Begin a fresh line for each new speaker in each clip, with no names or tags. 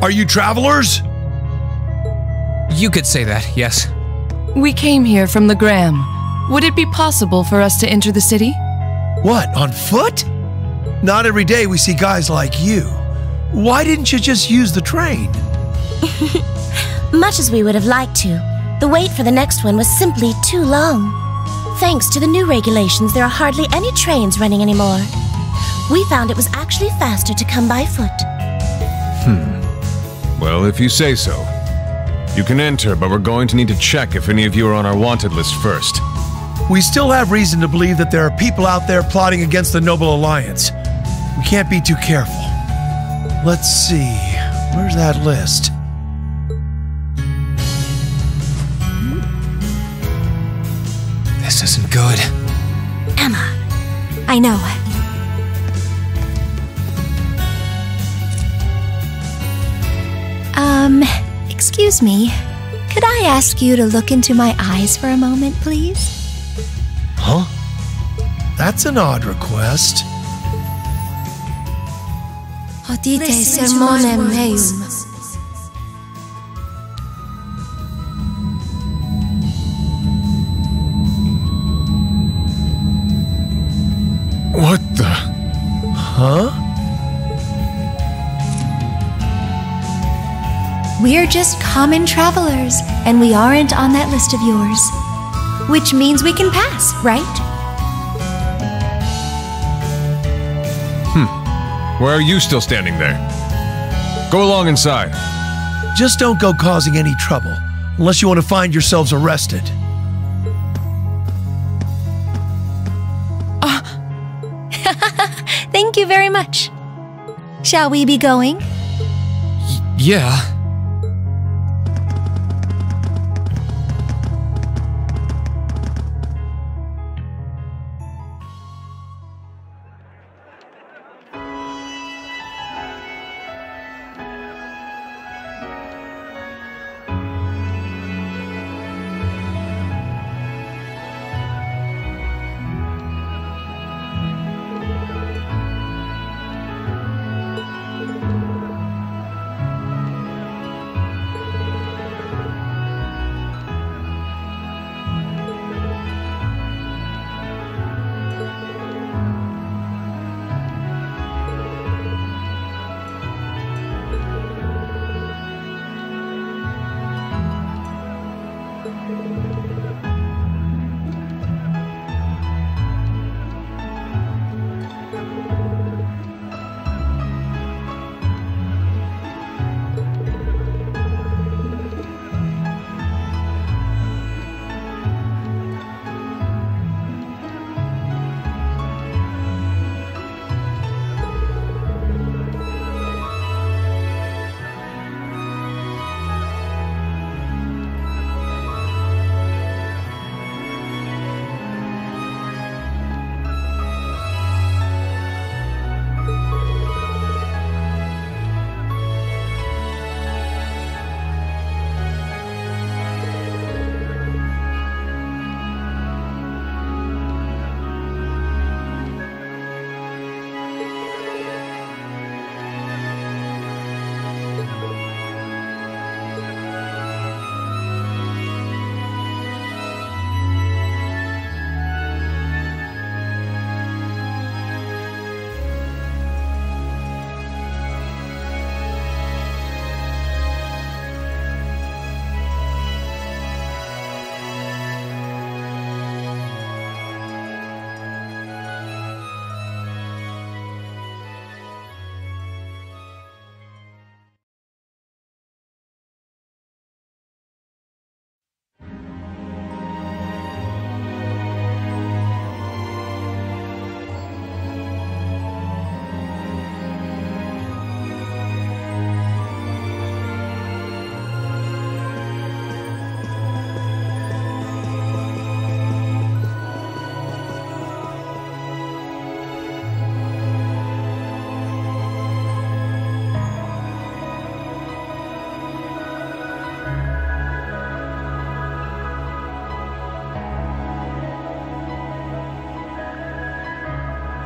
Are you travelers?
You could say that, yes.
We came here from the Gram. Would it be possible for us to enter the city?
What, on foot? Not every day we see guys like you. Why didn't you just use the train?
Much as we would have liked to, the wait for the next one was simply too long. Thanks to the new regulations, there are hardly any trains running anymore. We found it was actually faster to come by foot.
Well, if you say so. You can enter, but we're going to need to check if any of you are on our wanted list first.
We still have reason to believe that there are people out there plotting against the Noble Alliance. We can't be too careful. Let's see, where's that list?
This isn't good.
Emma, I know.
Excuse me. Could I ask you to look into my eyes for a moment, please?
Huh? That's an odd request.
Hodite sermonem meum.
What the?
Huh?
We're just common travelers, and we aren't on that list of yours. Which means we can pass, right?
Why are you still standing there? Go along inside.
Just don't go causing any trouble, unless you want to find yourselves arrested.
Thank you very much. Shall we be going?
Yeah.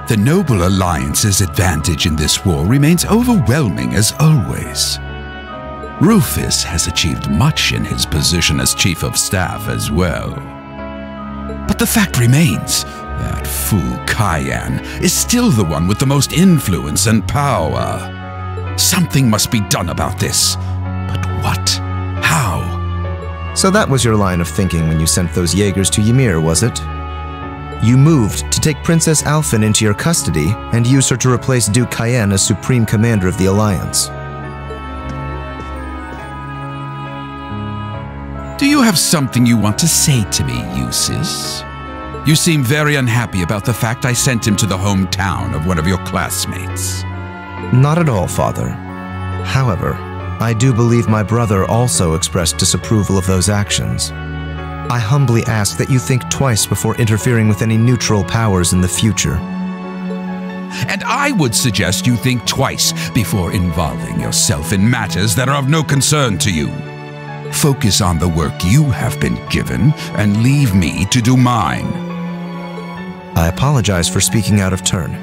The Noble Alliance's advantage in this war remains overwhelming as always. Rufus has achieved much in his position as Chief of Staff as well. But the fact remains, that fool Cayenne is still the one with the most influence and power. Something must be done about this. But what? How?
So that was your line of thinking when you sent those Jaegers to Ymir, was it? You moved to take Princess Alphen into your custody and use her to replace Duke Cayenne as Supreme Commander of the Alliance.
Do you have something you want to say to me, Eustace? You seem very unhappy about the fact I sent him to the hometown of one of your classmates.
Not at all, Father. However, I do believe my brother also expressed disapproval of those actions. I humbly ask that you think twice before interfering with any neutral powers in the future.
And I would suggest you think twice before involving yourself in matters that are of no concern to you. Focus on the work you have been given and leave me to do mine.
I apologize for speaking out of turn.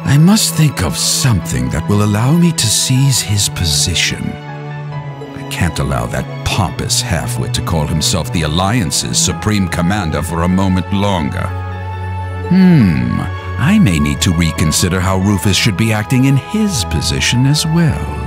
I must think of something that will allow me to seize his position. I can't allow that pompous halfwit to call himself the Alliance's Supreme Commander for a moment longer. I may need to reconsider how Rufus should be acting in his position as well.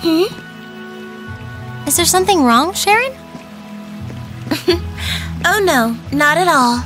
Is there something wrong, Sharon?
Oh no, not at all.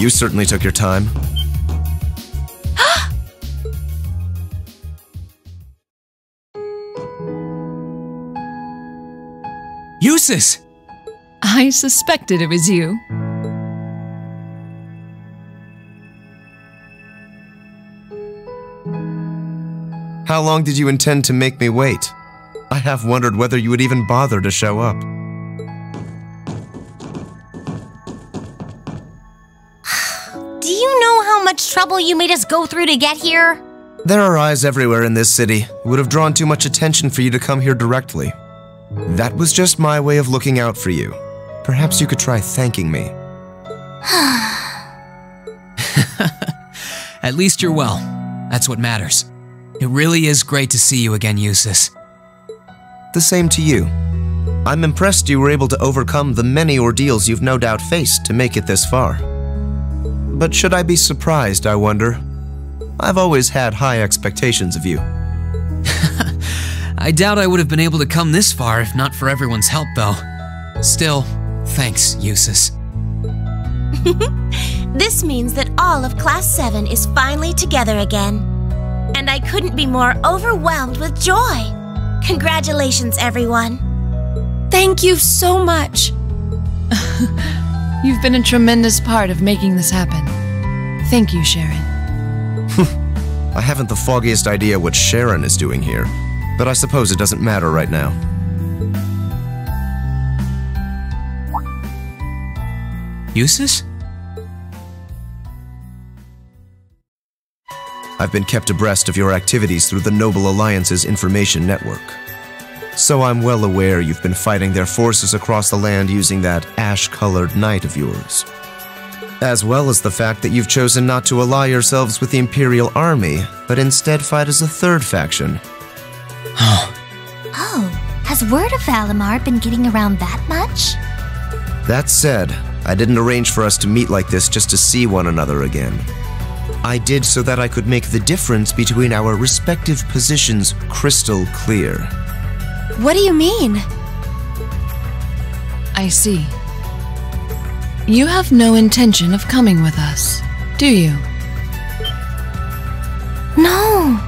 You certainly took your time.
Eustace!
I suspected it was you.
How long did you intend to make me wait? I have wondered whether you would even bother to show up.
Do you know how much trouble you made us go through to get here?
There are eyes everywhere in this city. It would have drawn too much attention for you to come here directly. That was just my way of looking out for you. Perhaps you could try thanking me.
At least you're well. That's what matters. It really is great to see you again, Eustace.
The same to you. I'm impressed you were able to overcome the many ordeals you've no doubt faced to make it this far. But should I be surprised, I wonder? I've always had high expectations of you.
I doubt I would have been able to come this far if not for everyone's help, though. Still, thanks, Eustace.
This means that all of Class 7 is finally together again. And I couldn't be more overwhelmed with joy. Congratulations, everyone.
Thank you so much. You've been a tremendous part of making this happen. Thank you, Sharon.
I haven't the foggiest idea what Sharon is doing here, but I suppose it doesn't matter right now.
Eustace?
I've been kept abreast of your activities through the Noble Alliance's information network. So I'm well aware you've been fighting their forces across the land using that ash-colored knight of yours. As well as the fact that you've chosen not to ally yourselves with the Imperial Army, but instead fight as a third faction.
Oh, has word of Valimar been getting around that much?
That said, I didn't arrange for us to meet like this just to see one another again. I did so that I could make the difference between our respective positions crystal clear.
What do you mean?
I see. You have no intention of coming with us, do you?
No.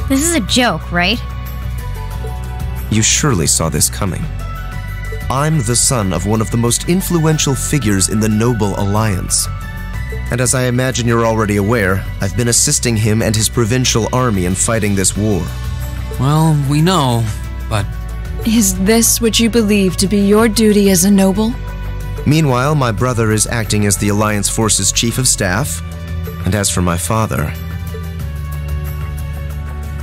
This is a joke, right?
You surely saw this coming. I'm the son of one of the most influential figures in the Noble Alliance. And as I imagine you're already aware, I've been assisting him and his provincial army in fighting this war.
Well, we know, but...
Is this what you believe to be your duty as a noble?
Meanwhile, my brother is acting as the Alliance Force's Chief of Staff, and as for my father,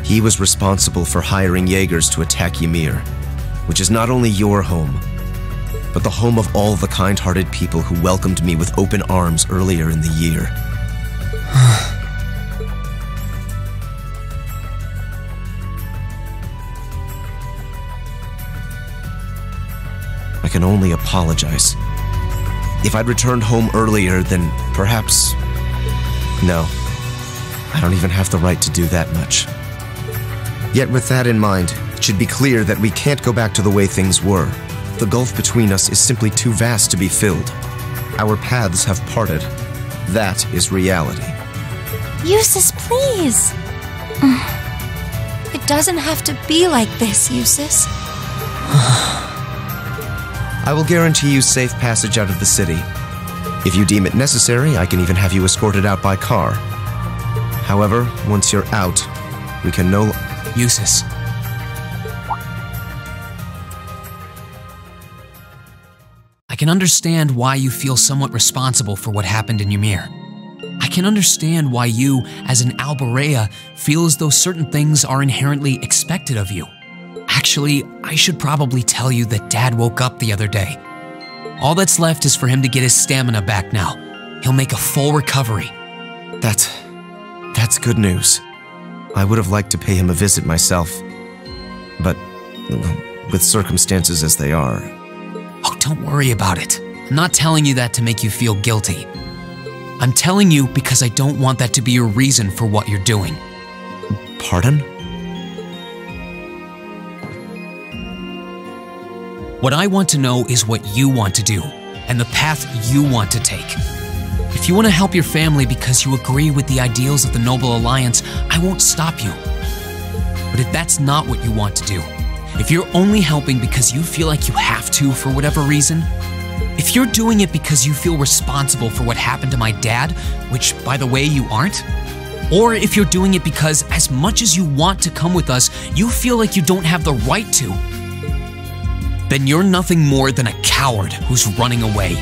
he was responsible for hiring Jaegers to attack Ymir, which is not only your home, but the home of all the kind-hearted people who welcomed me with open arms earlier in the year. I can only apologize. If I'd returned home earlier, then perhaps... No, I don't even have the right to do that much. Yet with that in mind, it should be clear that we can't go back to the way things were. The gulf between us is simply too vast to be filled. Our paths have parted. That is reality.
Eustace, please. It doesn't have to be like this, Eustace.
I will guarantee you safe passage out of the city. If you deem it necessary, I can even have you escorted out by car. However, once you're out, we can no...
Eustace. I can understand why you feel somewhat responsible for what happened in Ymir. I can understand why you, as an Alborea, feel as though certain things are inherently expected of you. Actually, I should probably tell you that Dad woke up the other day. All that's left is for him to get his stamina back now. He'll make a full recovery.
That's good news. I would have liked to pay him a visit myself. But, with circumstances as they are...
Oh, don't worry about it. I'm not telling you that to make you feel guilty. I'm telling you because I don't want that to be your reason for what you're doing.
Pardon? What
I want to know is what you want to do, and the path you want to take. If If you want to help your family because you agree with the ideals of the Noble Alliance, I won't stop you. But if that's not what you want to do, if you're only helping because you feel like you have to for whatever reason, if you're doing it because you feel responsible for what happened to my dad, which, by the way, you aren't, or if you're doing it because as much as you want to come with us, you feel like you don't have the right to, then you're nothing more than a coward who's running away.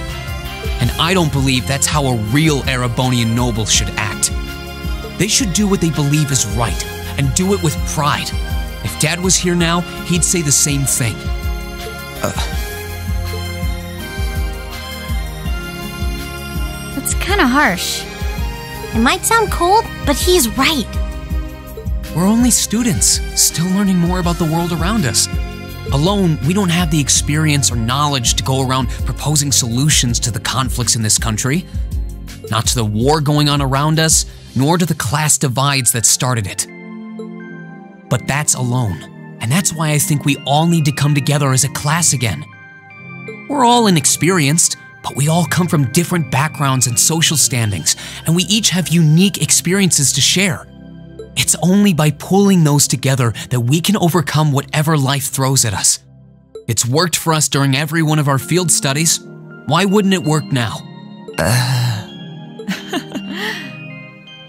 And I don't believe that's how a real Erebonian noble should act. They should do what they believe is right, and do it with pride. If Dad was here now, he'd say the same thing.
That's kinda harsh.
It might sound cold, but he's right.
We're only students, still learning more about the world around us. Alone, we don't have the experience or knowledge to go around proposing solutions to the conflicts in this country. Not to the war going on around us, nor to the class divides that started it. But that's alone, and that's why I think we all need to come together as a class again. We're all inexperienced, but we all come from different backgrounds and social standings, and we each have unique experiences to share. It's only by pulling those together that we can overcome whatever life throws at us. It's worked for us during every one of our field studies. Why wouldn't it work now?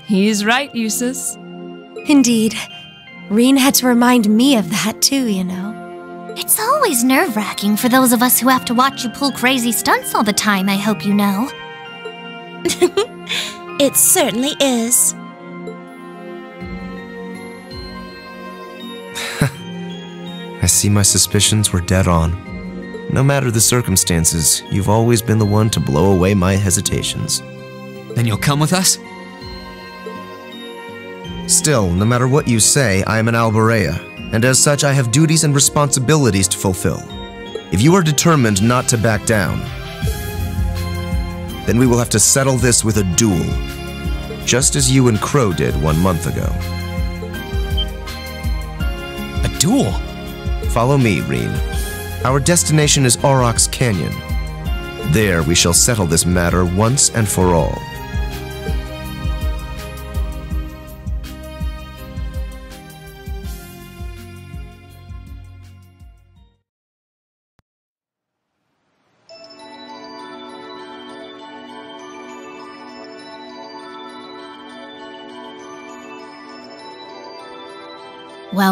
He's right, Eustace.
Indeed. Reen had to remind me of that too, you know.
It's always nerve-wracking for those of us who have to watch you pull crazy stunts all the time, I hope you know.
It certainly is.
I see my suspicions were dead on. No matter the circumstances, you've always been the one to blow away my hesitations.
Then you'll come with us?
Still, no matter what you say, I am an Alborea, and as such I have duties and responsibilities to fulfill. If you are determined not to back down, then we will have to settle this with a duel, just as you and Crow did 1 month ago.
A duel?
Follow me, Reen. Our destination is Aurochs Canyon. There we shall settle this matter once and for all.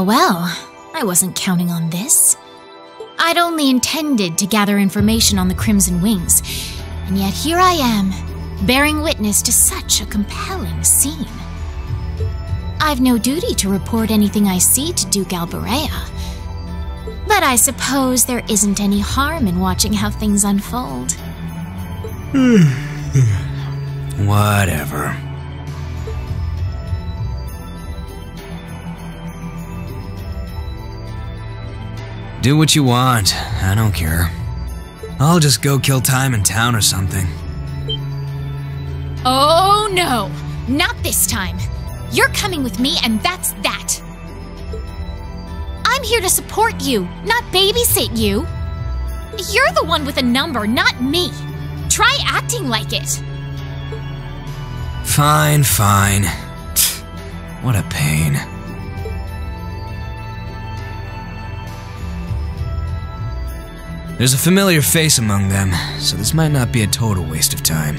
Well, I wasn't counting on this. I'd only intended to gather information on the Crimson Wings, and yet here I am, bearing witness to such a compelling scene. I've no duty to report anything I see to Duke Alborea, but I suppose there isn't any harm in watching how things unfold.
Whatever. Do what you want, I don't care. I'll just go kill time in town or something.
Oh no, not this time. You're coming with me and that's that. I'm here to support you, not babysit you. You're the one with a number, not me. Try acting like it.
Fine. What a pain. There's a familiar face among them, so this might not be a total waste of time.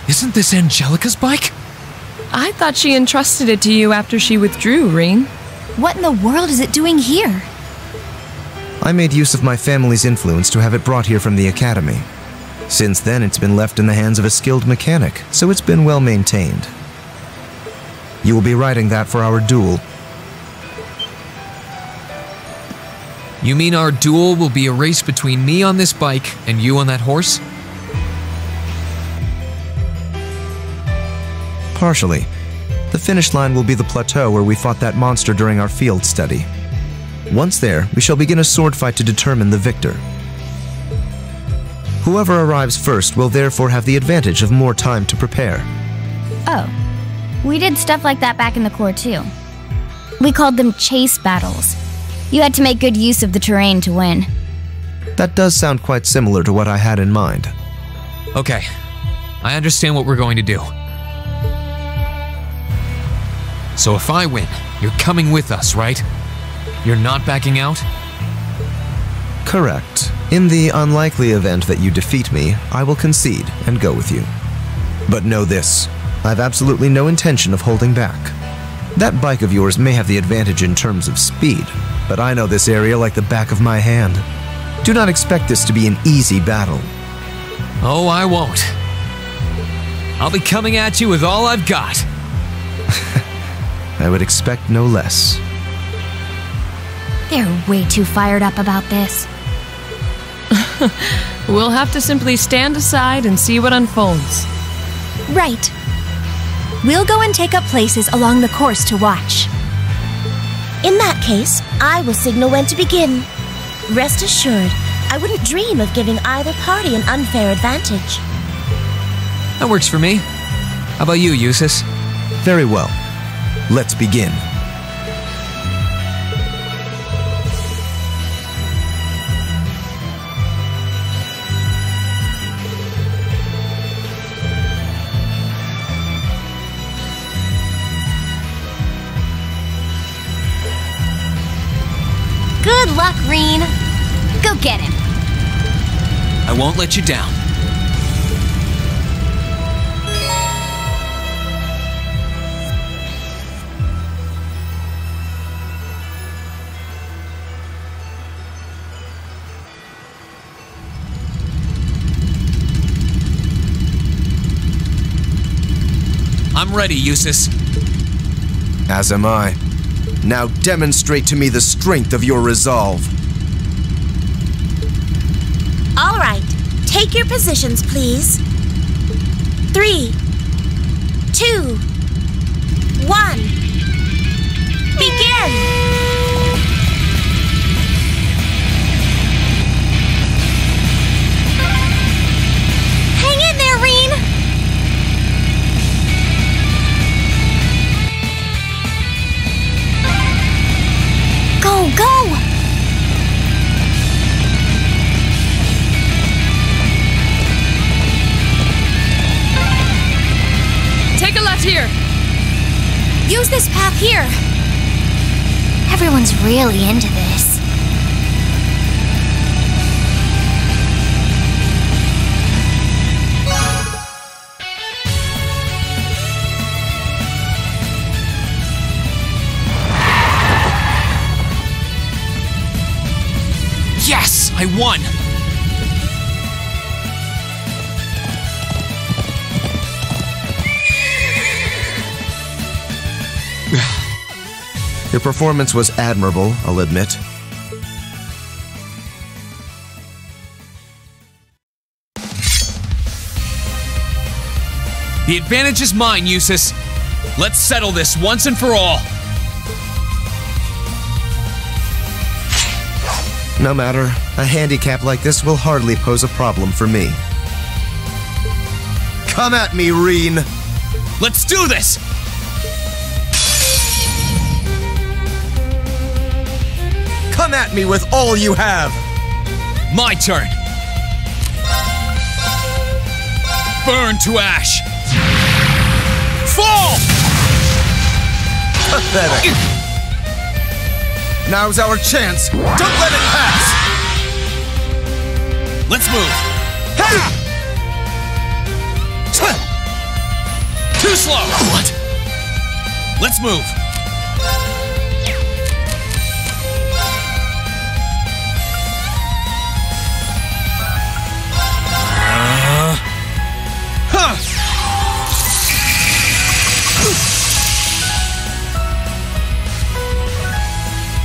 Isn't this Angelica's bike?
I thought she entrusted it to you after she withdrew, Reen.
What in the world is it doing here?
I made use of my family's influence to have it brought here from the academy. Since then, it's been left in the hands of a skilled mechanic, so it's been well maintained. You will be riding that for our duel.
You mean our duel will be a race between me on this bike and you on that horse?
Partially. The finish line will be the plateau where we fought that monster during our field study. Once there, we shall begin a sword fight to determine the victor. Whoever arrives first will therefore have the advantage of more time to prepare.
Oh, we did stuff like that back in the Corps too. We called them chase battles. You had to make good use of the terrain to win.
That does sound quite similar to what I had in mind.
Okay, I understand what we're going to do. So if I win, you're coming with us, right? You're not backing out?
Correct. In the unlikely event that you defeat me, I will concede and go with you. But know this, I have absolutely no intention of holding back. That bike of yours may have the advantage in terms of speed, but I know this area like the back of my hand. Do not expect this to be an easy battle.
Oh, I won't. I'll be coming at you with all I've got.
I would expect no less.
They're way too fired up about this.
We'll have to simply stand aside and see what unfolds.
Right. We'll go and take up places along the course to watch.
In that case, I will signal when to begin. Rest assured, I wouldn't dream of giving either party an unfair advantage.
That works for me. How about you, Eustace?
Very well. Let's begin.
Good luck, Reen. Go get him.
I won't let you down. I'm ready, Eustace.
As am I. Now demonstrate to me the strength of your resolve.
All right, take your positions, please. 3, 2, 1. Begin!
Hang in there, Reen! Go, go!
Take a left here.
Use this path here. Everyone's really into this.
Yes, I won!
Your performance was admirable, I'll admit.
The advantage is mine, Eustace. Let's settle this once and for all.
No matter, a handicap like this will hardly pose a problem for me. Come at me, Reen!
Let's do this!
Come at me with all you have!
My turn! Burn to ash! Fall!
Pathetic. Now's our chance! Don't let it pass!
Let's move!
Ha!
Too slow! What? Let's move!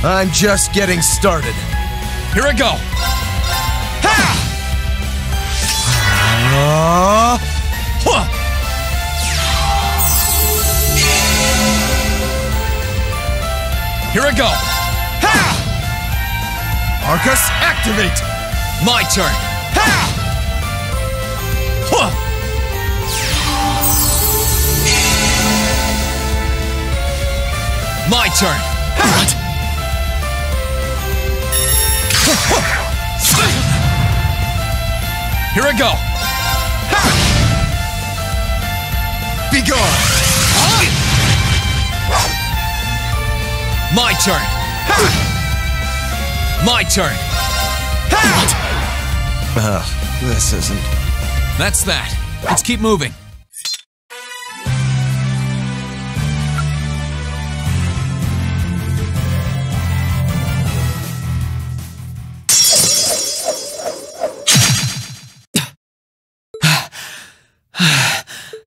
I'm just getting started.
Here I go! Ha! Here I go! Ha!
Arcus, activate!
My turn! Ha! My turn!
What?
Here I go!
Be gone!
My turn! My turn!
This isn't...
That's that. Let's keep moving.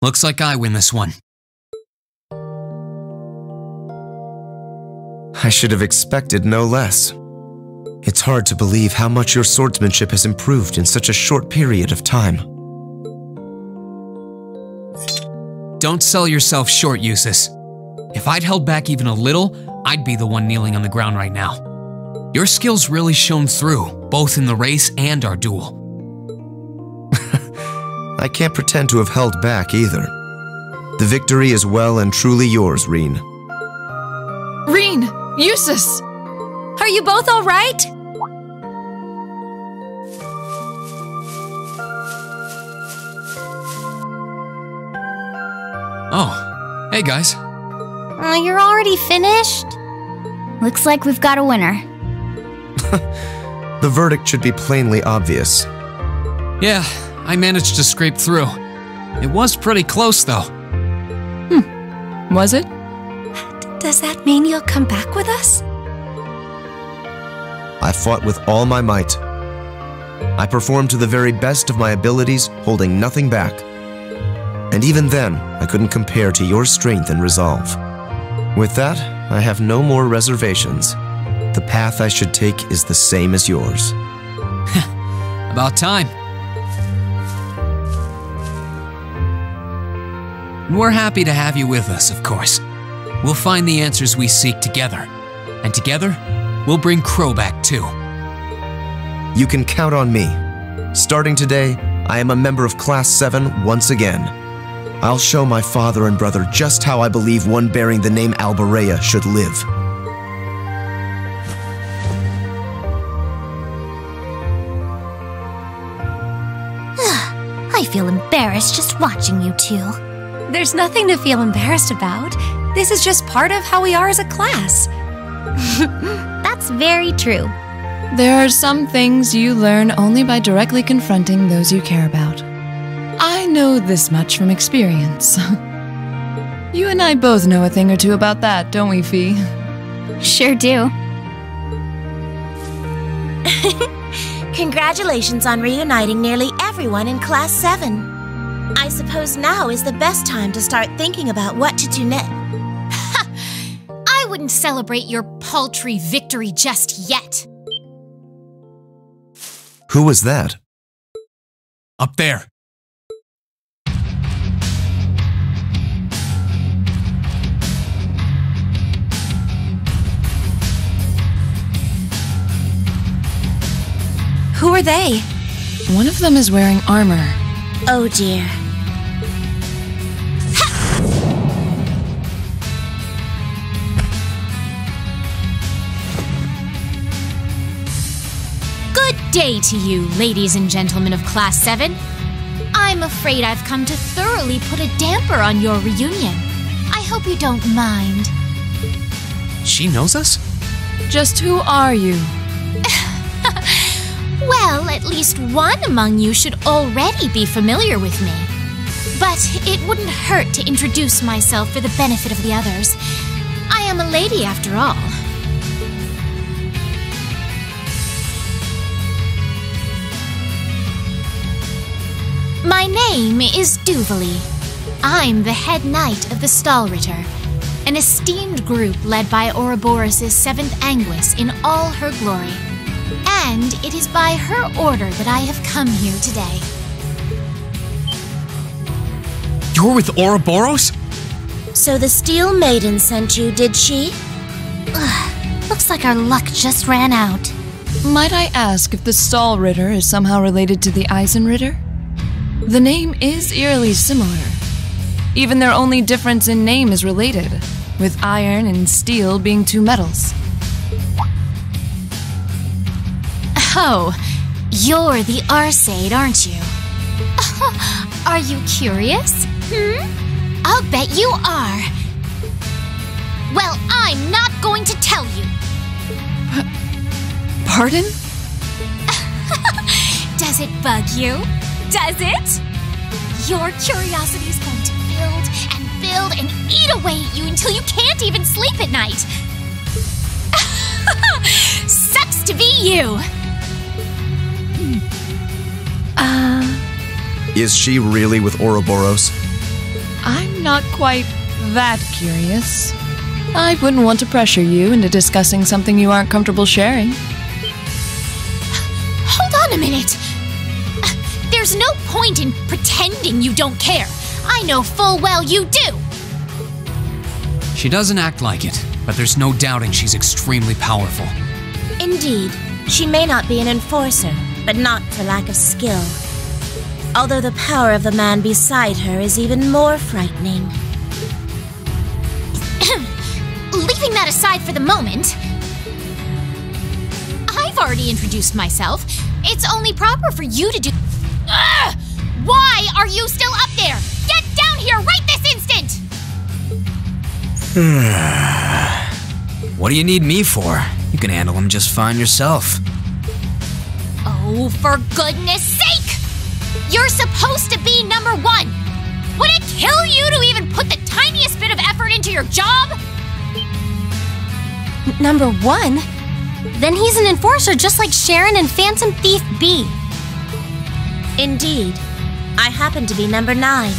Looks like I win this one.
I should have expected no less. It's hard to believe how much your swordsmanship has improved in such a short period of time.
Don't sell yourself short, Eustace. If I'd held back even a little, I'd be the one kneeling on the ground right now. Your skills really shone through, both in the race and our duel.
I can't pretend to have held back either. The victory is well and truly yours, Reen.
Reen! Eustace!
Are you both all right?
Oh, hey guys.
You're already finished? Looks like we've got a winner.
The verdict should be plainly obvious.
Yeah, I managed to scrape through. It was pretty close, though.
Was it?
Does that mean you'll come back with us?
I fought with all my might. I performed to the very best of my abilities, holding nothing back. And even then, I couldn't compare to your strength and resolve. With that, I have no more reservations. The path I should take is the same as yours.
About time. And we're happy to have you with us, of course. We'll find the answers we seek together. And together, we'll bring Crow back too.
You can count on me. Starting today, I am a member of Class 7 once again. I'll show my father and brother just how I believe one bearing the name Alberea should live.
I feel embarrassed just watching you two.
There's nothing to feel embarrassed about. This is just part of how we are as a class.
That's very true.
There are some things you learn only by directly confronting those you care about. I know this much from experience. You and I both know a thing or two about that, don't we, Fee?
Sure do.
Congratulations on reuniting nearly everyone in Class 7. I suppose now is the best time to start thinking about what to do next.
I wouldn't celebrate your paltry victory just yet.
Who was that?
Up there.
Who are they?
One of them is wearing armor.
Oh dear.
Good day to you, ladies and gentlemen of Class 7. I'm afraid I've come to thoroughly put a damper on your reunion. I hope you don't mind.
She knows us?
Just who are you?
Well, at least one among you should already be familiar with me. But it wouldn't hurt to introduce myself for the benefit of the others. I am a lady after all. My name is Duvalie. I'm the head knight of the Stalritter, an esteemed group led by Ouroboros' 7th Anguis in all her glory. And it is by her order that I have come here today.
You're with Ouroboros?
So the Steel Maiden sent you, did she?
Ugh, looks like our luck just ran out.
Might I ask if the Stahl Ritter is somehow related to the Eisenritter? The name is eerily similar. Even their only difference in name is related, with iron and steel being two metals.
Oh, you're the Arseid, aren't you? Are you curious? I'll bet you are. Well, I'm not going to tell you.
Pardon?
Does it bug you? Does it? Your curiosity is going to build and eat away at you until you can't even sleep at night. Sucks to be you.
Is she really with Ouroboros?
I'm not quite that curious. I wouldn't want to pressure you into discussing something you aren't comfortable sharing.
Hold on a minute. There's no point in pretending you don't care. I know full well you do.
She doesn't act like it, but there's no doubting she's extremely powerful.
Indeed, she may not be an enforcer, but not for lack of skill. Although the power of the man beside her is even more frightening.
Leaving that aside for the moment, I've already introduced myself. It's only proper for you to do... Ugh! Why are you still up there? Get down here right this instant!
What do you need me for? You can handle him just fine yourself.
Oh, for goodness sake! You're supposed to be number one! Would it kill you to even put the tiniest bit of effort into your job?
Number one? Then he's an enforcer just like Sharon and Phantom Thief B.
Indeed, I happen to be number 9.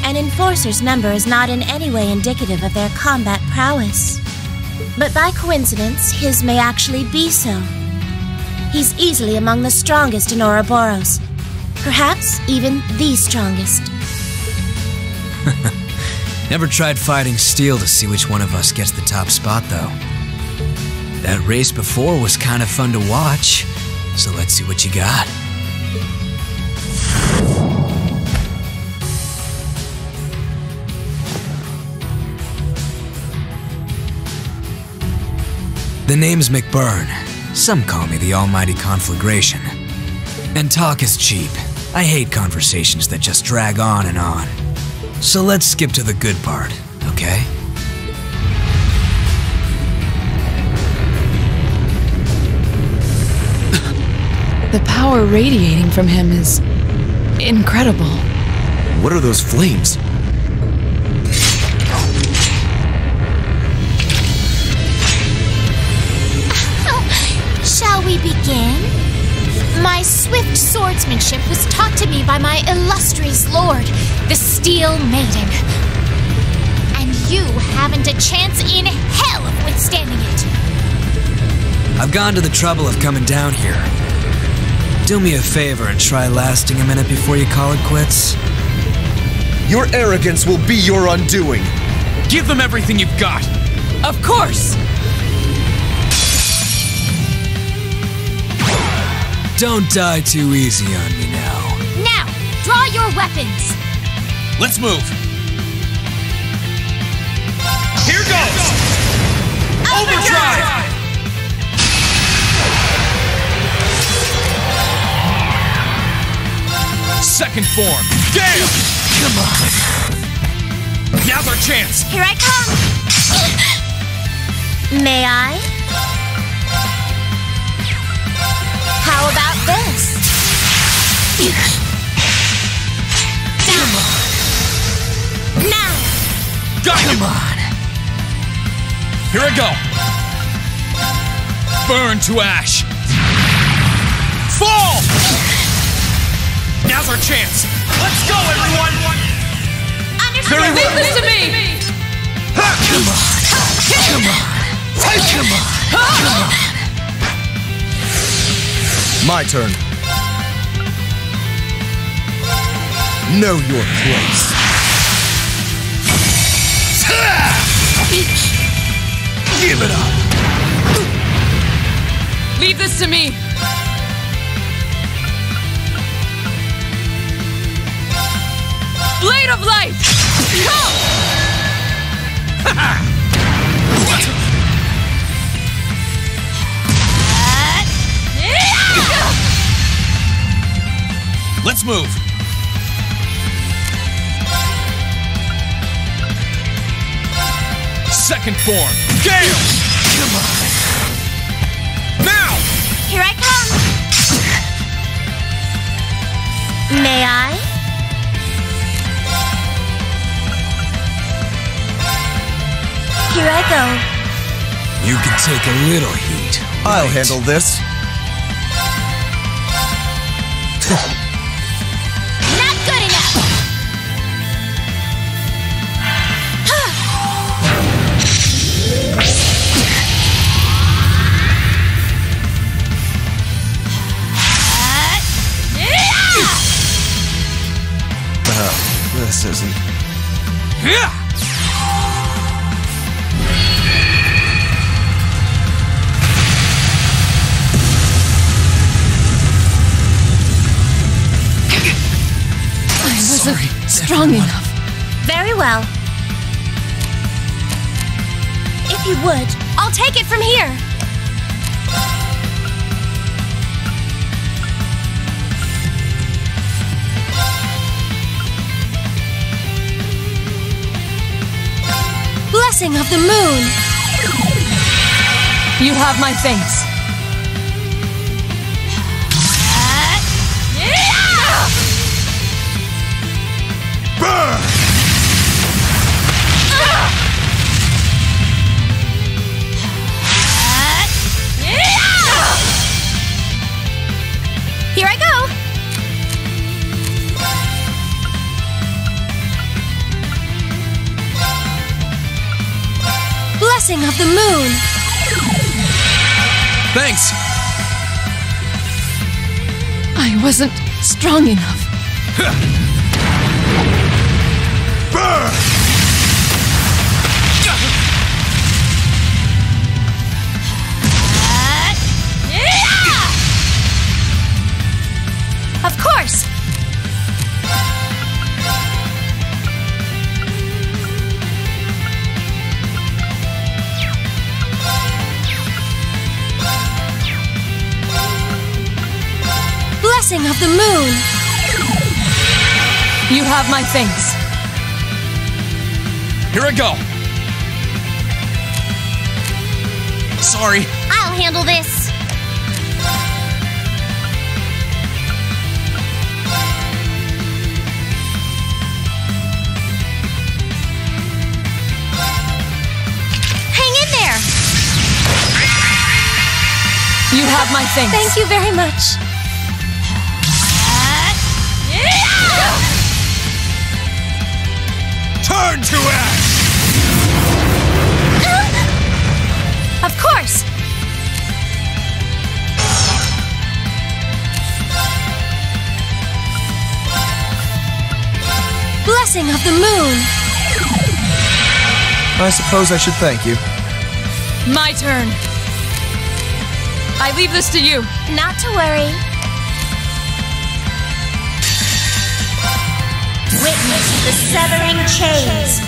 An enforcer's number is not in any way indicative of their combat prowess. But by coincidence, his may actually be so. He's easily among the strongest in Ouroboros. Perhaps even the strongest.
Never tried fighting steel to see which one of us gets the top spot, though. That race before was kind of fun to watch, so let's see what you got. The name's McBurn. Some call me the Almighty Conflagration. And talk is cheap. I hate conversations that just drag on and on. So let's skip to the good part, okay?
The power radiating from him is incredible.
What are those flames?
Shall we begin? My swift swordsmanship was taught to me by my illustrious lord, the Steel Maiden. And you haven't a chance in hell of withstanding it.
I've gone to the trouble of coming down here. Do me a favor and try lasting a minute before you call it quits.
Your arrogance will be your undoing.
Give them everything you've got.
Of course!
Don't die too easy on me now.
Now, draw your weapons.
Let's move. Here goes! Overdrive! Second form. Damn!
Come on.
Now's our chance.
Here I come! May I? How about this?
Come on.
Now!
Got you!
Come on.
Here I go. Burn to ash. Fall! Now's our chance. Let's go, everyone! Very
Leave
well.
this to me!
Come on. Come on. Come on. Come on.
My turn. Know your place.
Give it up.
Leave this to me. Blade of light!
Let's move. Second form. Gale! Come on. Now!
Here I come. May I? Here I go.
You can take a little heat.
I'll handle this.
Not good enough!
This isn't...
I wasn't strong enough.
Very well. If you would, I'll take it from here. Blessing of the moon.
You have my thanks.
Burn!
Here I go. Blessing of the moon.
Thanks.
I wasn't strong enough.
Burn!
Of course. Blessing of the moon.
You have my thanks.
Here I go. Sorry.
I'll handle this. Hang in there.
You have my thanks.
Thank you very much.
Turn to ash!
Of course. Blessing of the moon.
I suppose I should thank you.
My turn. I leave this to you.
Not to worry. Witness the severing chains.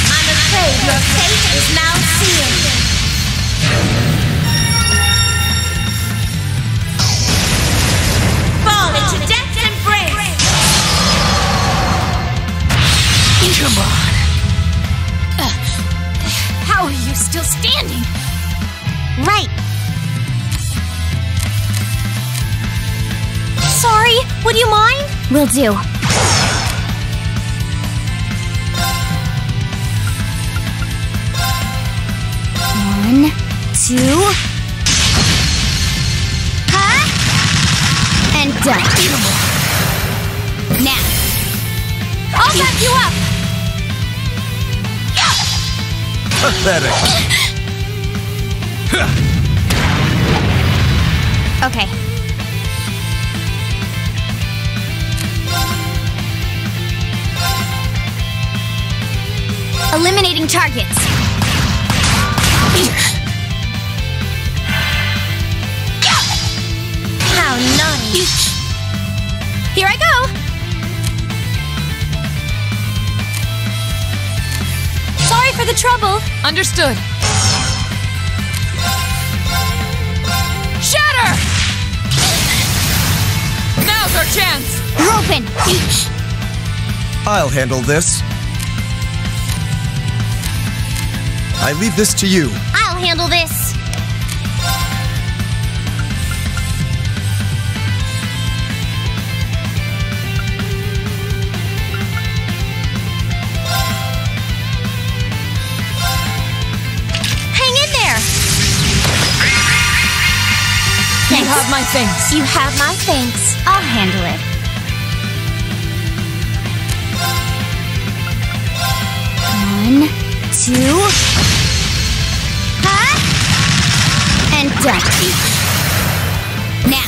I'm afraid your fate is now sealed. Fall into death's embrace.
Come on.
How are you still standing?
Right. Sorry, would you mind?
Will do. One, two.
Huh?
And done.
Now.
I'll back you up.
Pathetic.
Eliminating targets.
How naughty.
Here I go. Sorry for the trouble.
Understood. Shatter! Now's our chance!
You're open.
I'll handle this. I leave this to you.
I'll handle this.
You have my thanks.
You have my thanks.
I'll handle it. One, two. Huh? And done.
Now,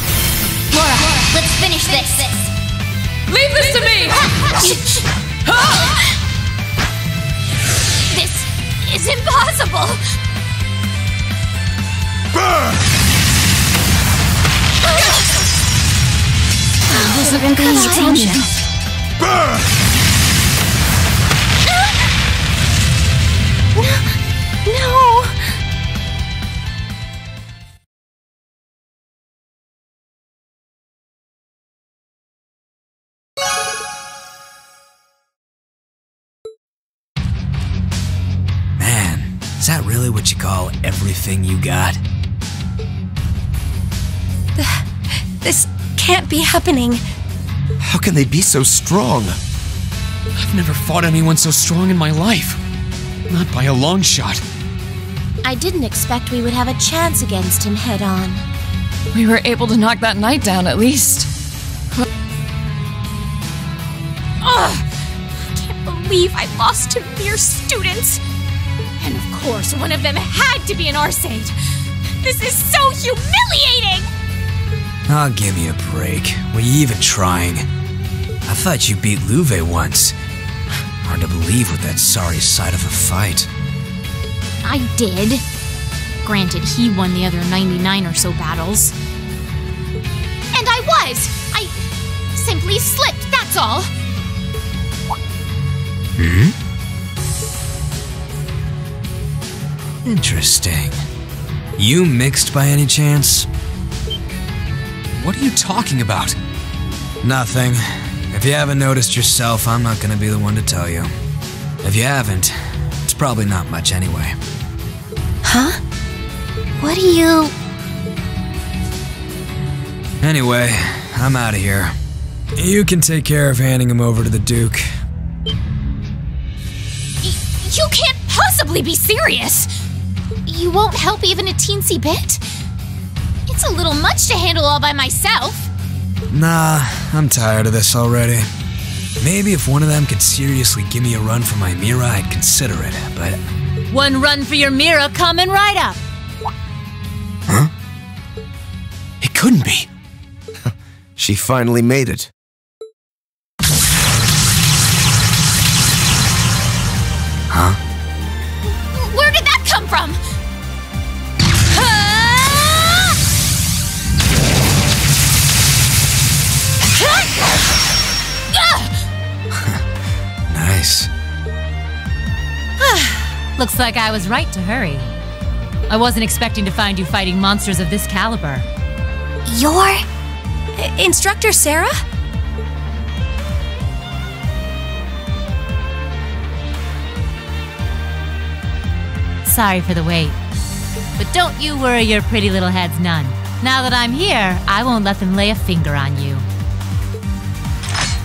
Laura, let's finish this.
Leave this to me!
This is impossible.
I wasn't even paying attention.
No!
Man, is that really what you call everything you got?
This can't be happening.
How can they be so strong?
I've never fought anyone so strong in my life. Not by a long shot.
I didn't expect we would have a chance against him head-on.
We were able to knock that knight down at least.
I can't believe I lost to mere students. And of course, one of them had to be an Arseid. This is so humiliating!
Oh, give me a break. Were you even trying? I thought you beat Louve once. Hard to believe with that sorry sight of a fight.
I did. Granted, he won the other 99 or so battles. And I was! I simply slipped, that's all.
Hmm? Interesting. You mixed by any chance? What are you talking about? Nothing. If you haven't noticed yourself, I'm not gonna be the one to tell you. If you haven't, it's probably not much anyway.
Huh? What do you...
Anyway, I'm out of here. You can take care of handing him over to the Duke.
You can't possibly be serious! You won't help even a teensy bit? It's a little much to handle all by myself.
Nah, I'm tired of this already. Maybe if one of them could seriously give me a run for my Mira, I'd consider it, but...
One run for your Mira coming right up.
Huh? It couldn't be.
She finally made it.
Huh?
Where did that come from?
Nice.
Looks like I was right to hurry. I wasn't expecting to find you fighting monsters of this caliber.
You're...
Instructor Sarah?
Sorry for the wait. But don't you worry your pretty little heads none. Now that I'm here, I won't let them lay a finger on you.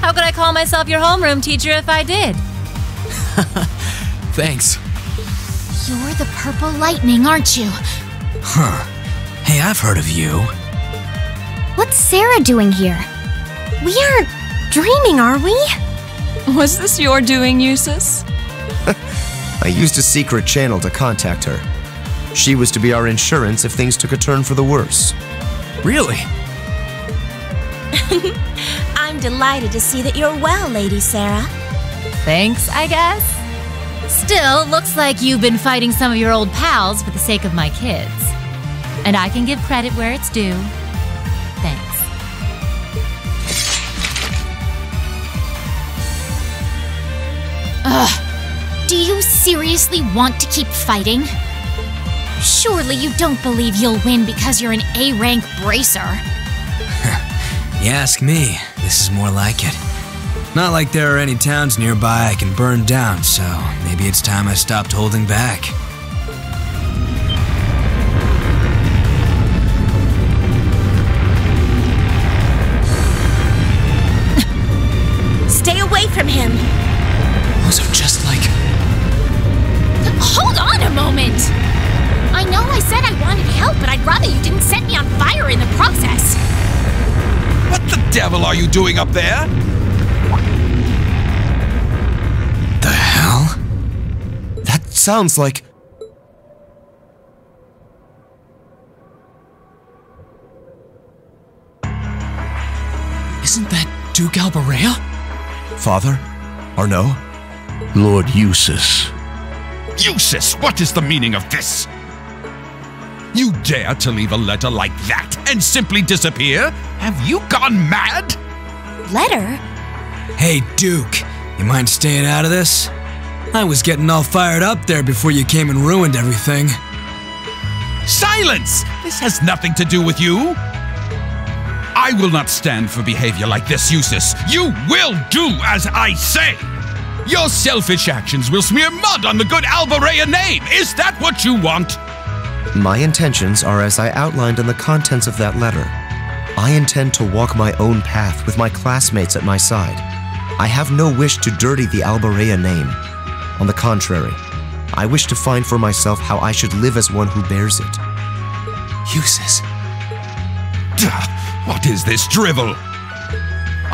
How could I call myself your homeroom teacher if I did?
Thanks.
You're the Purple Lightning, aren't you?
Huh. Hey, I've heard of you.
What's Sarah doing here? We aren't dreaming, are we?
Was this your doing, Eustace?
I used a secret channel to contact her. She was to be our insurance if things took a turn for the worse.
Really?
I'm delighted to see that you're well, Lady Sarah.
Thanks, I guess. Still, looks like you've been fighting some of your old pals for the sake of my kids. And I can give credit where it's due. Thanks.
Ugh. Do you seriously want to keep fighting? Surely you don't believe you'll win because you're an A-rank bracer.
You ask me, this is more like it. Not like there are any towns nearby I can burn down, so maybe it's time I stopped holding back.
Stay away from him!
Those are just like...
Hold on a moment! I know I said I wanted help, but I'd rather you didn't set me on fire in the process.
What the devil are you doing up there?
The hell?
That sounds like...
Isn't that Duke Alberea?
Father? Arnaud?
Lord Eustace.
Eustace, what is the meaning of this? You dare to leave a letter like that and simply disappear? Have you gone mad?
Letter?
Hey, Duke, you mind staying out of this? I was getting all fired up there before you came and ruined everything.
Silence! This has nothing to do with you. I will not stand for behavior like this, Eustace. You will do as I say. Your selfish actions will smear mud on the good Alberea name. Is that what you want?
My intentions are as I outlined in the contents of that letter. I intend to walk my own path with my classmates at my side. I have no wish to dirty the Alberea name. On the contrary, I wish to find for myself how I should live as one who bears it.
Eustace.
What is this drivel?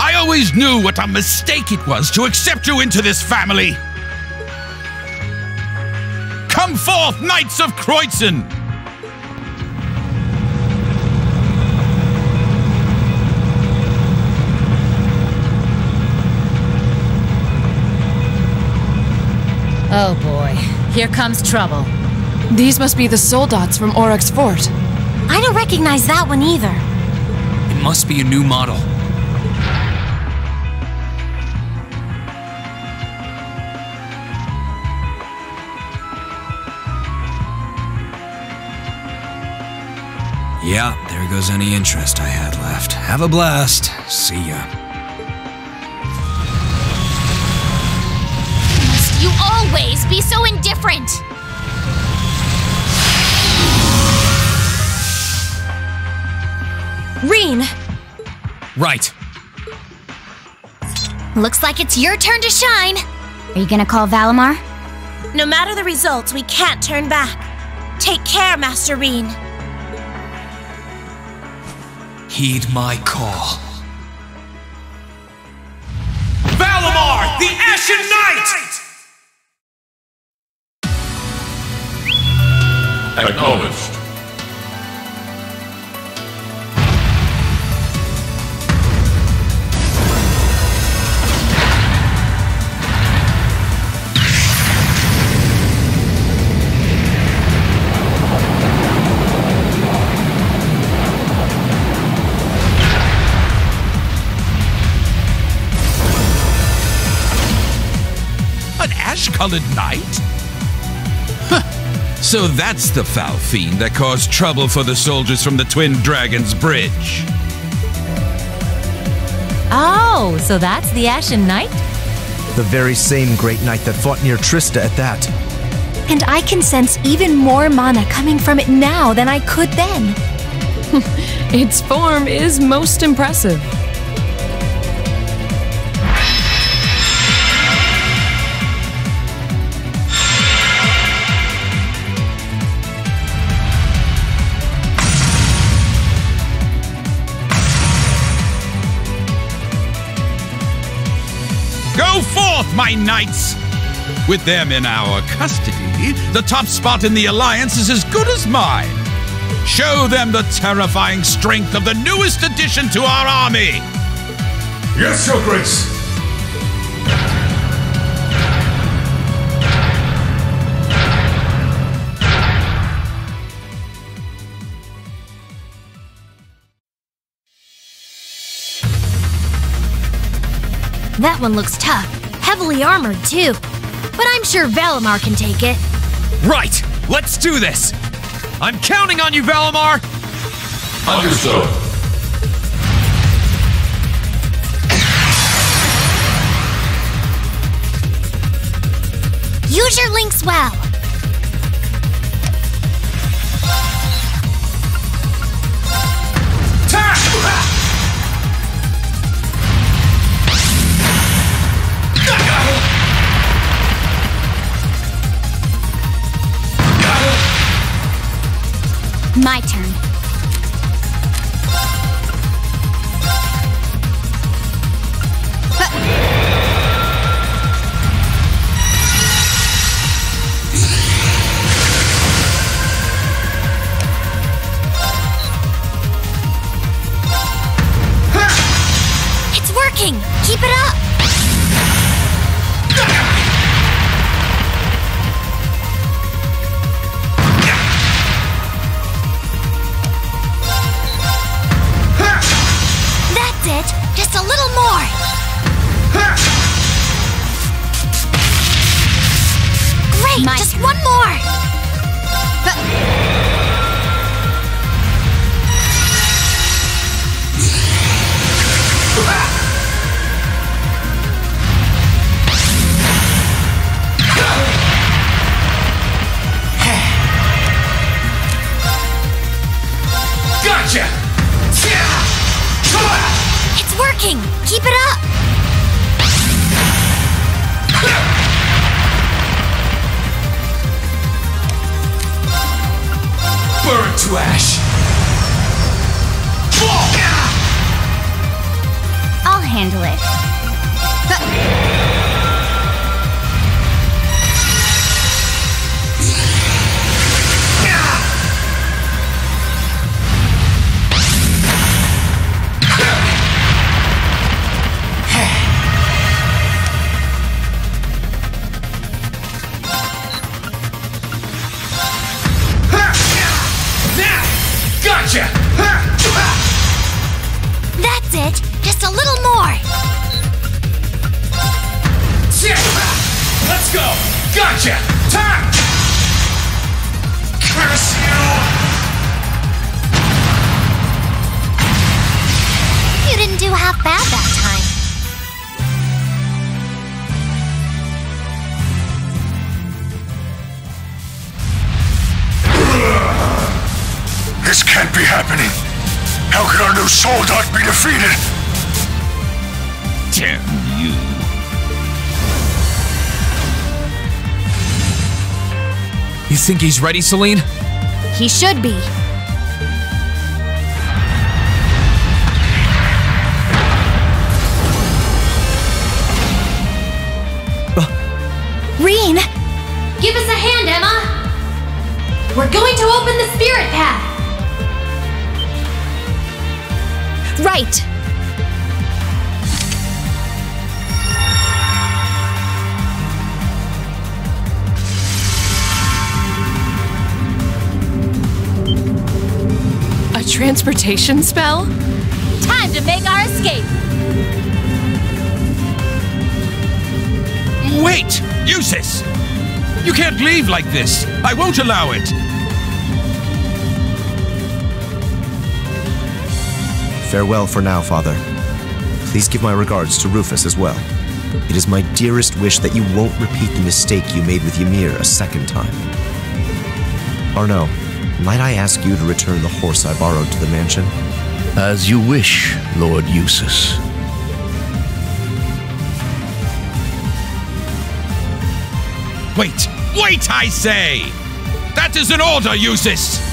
I always knew what a mistake it was to accept you into this family. Come forth, Knights of Kreutzen!
Oh boy, here comes trouble.
These must be the soldats from Oryx Fort.
I don't recognize that one either.
It must be a new model. Yeah, there goes any interest I had left. Have a blast. See ya.
Must you always be so indifferent?
Reen!
Right.
Looks like it's your turn to shine.
Are you gonna call Valimar?
No matter the results, we can't turn back. Take care, Master Reen.
Heed my call.
Valimar, the Ashen Knight!
Acknowledged.
Ash-colored knight? Huh. So that's the foul fiend that caused trouble for the soldiers from the Twin Dragons Bridge.
Oh, so that's the Ashen Knight?
The very same great knight that fought near Trista at that.
And I can sense even more mana coming from it now than I could then.
Its form is most impressive.
Go forth, my knights! With them in our custody, the top spot in the Alliance is as good as mine. Show them the terrifying strength of the newest addition to our army!
Yes, Your Grace!
That one looks tough. Heavily armored, too. But I'm sure Valimar can take it.
Right! Let's do this! I'm counting on you, Valimar!
Understood.
Use your links well. My turn. It's working! Keep it up! Just a little more! Great! Just one more!
Gotcha!
It's working! Keep it up!
Burn to ash!
I'll handle it.
Gotcha!
That's it! Just a little more!
Let's go! Gotcha! Time! Curse you!
You didn't do half bad that time.
This can't be happening. How could our new soldat be defeated?
Damn you.
You think he's ready, Celine?
He should be. Reen! Give us a hand, Emma! We're going to open the spirit path! Right!
A transportation spell?
Time to make our escape!
Wait! Eustace! You can't leave like this! I won't allow it!
Farewell for now, Father. Please give my regards to Rufus as well. It is my dearest wish that you won't repeat the mistake you made with Ymir a second time. Arno, might I ask you to return the horse I borrowed to the mansion?
As you wish, Lord Eustace.
Wait! Wait, I say! That is an order, Eustace!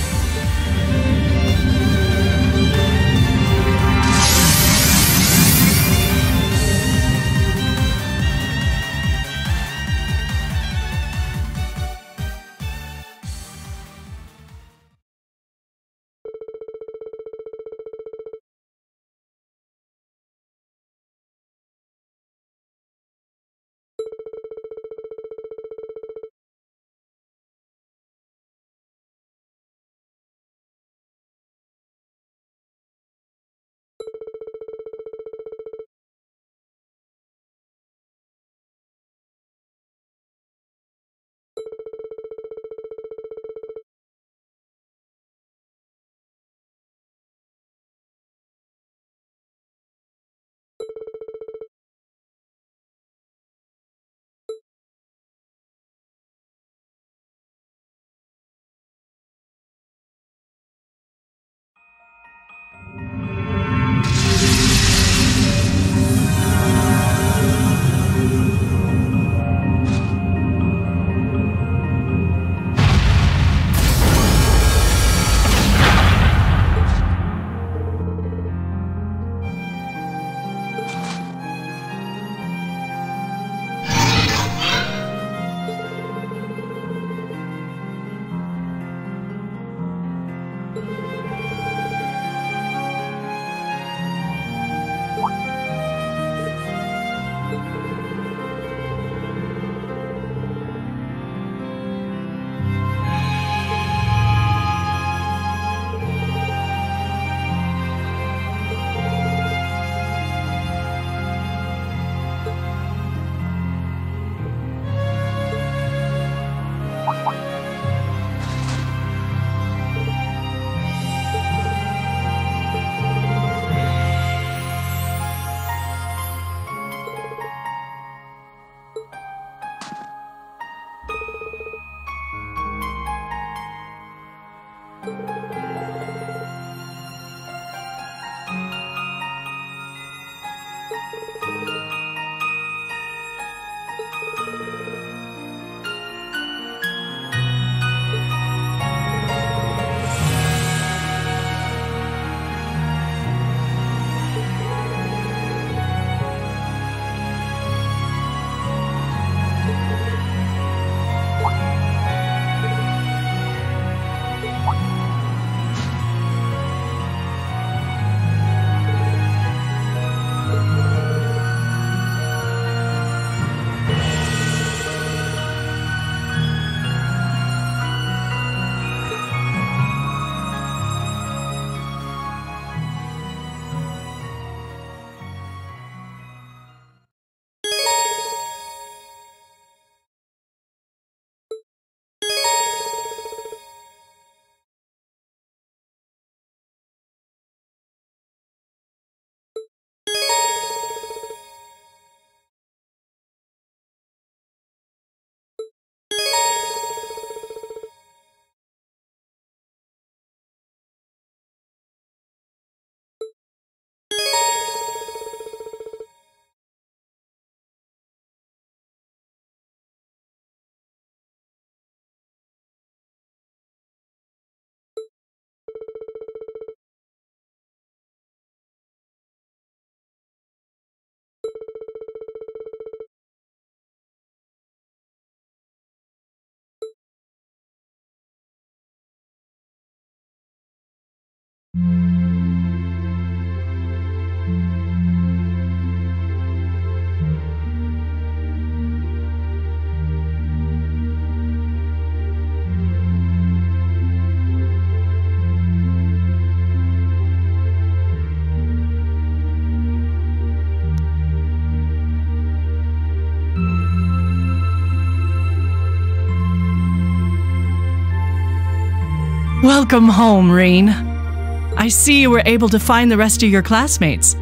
Welcome home, Reen. I see you were able to find the rest of your classmates.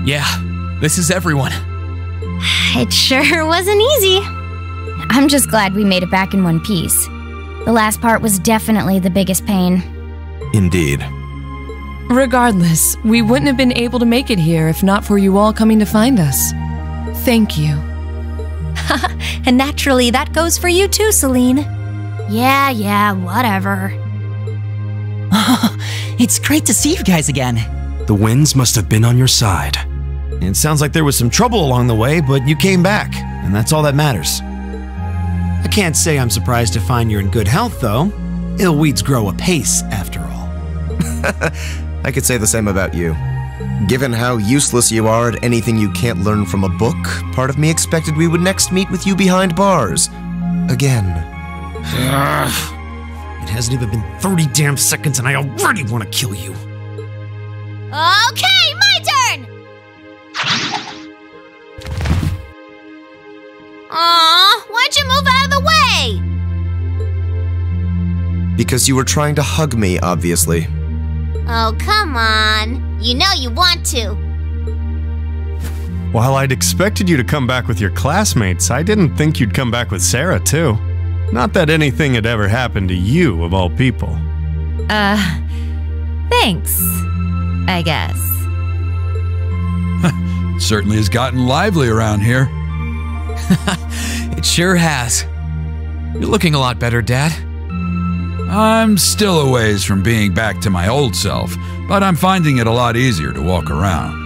Yeah, this is everyone.
It sure wasn't easy. I'm just glad we made it back in one piece. The last part was definitely the biggest pain.
Indeed.
Regardless, we wouldn't have been able to make it here if not for you all coming to find us. Thank you.
And naturally, that goes for you too, Celine.
Yeah, whatever.
It's great to see you guys again.
The winds must have been on your side.
It sounds like there was some trouble along the way, but you came back, and that's all that matters. I can't say I'm surprised to find you're in good health, though. Ill weeds grow apace, after all.
I could say the same about you. Given how useless you are at anything you can't learn from a book, part of me expected we would next meet with you behind bars. Again.
It hasn't even been 30 damn seconds and I already want to kill you.
Okay, my turn! Aw, why'd you move out of the way?
Because you were trying to hug me, obviously.
Oh, come on. You know you want to.
While I'd expected you to come back with your classmates, I didn't think you'd come back with Sarah, too. Not that anything had ever happened to you, of all people.
Thanks, I guess.
Certainly has gotten lively around here.
It sure has. You're looking a lot better, Dad.
I'm still a ways from being back to my old self, but I'm finding it a lot easier to walk around.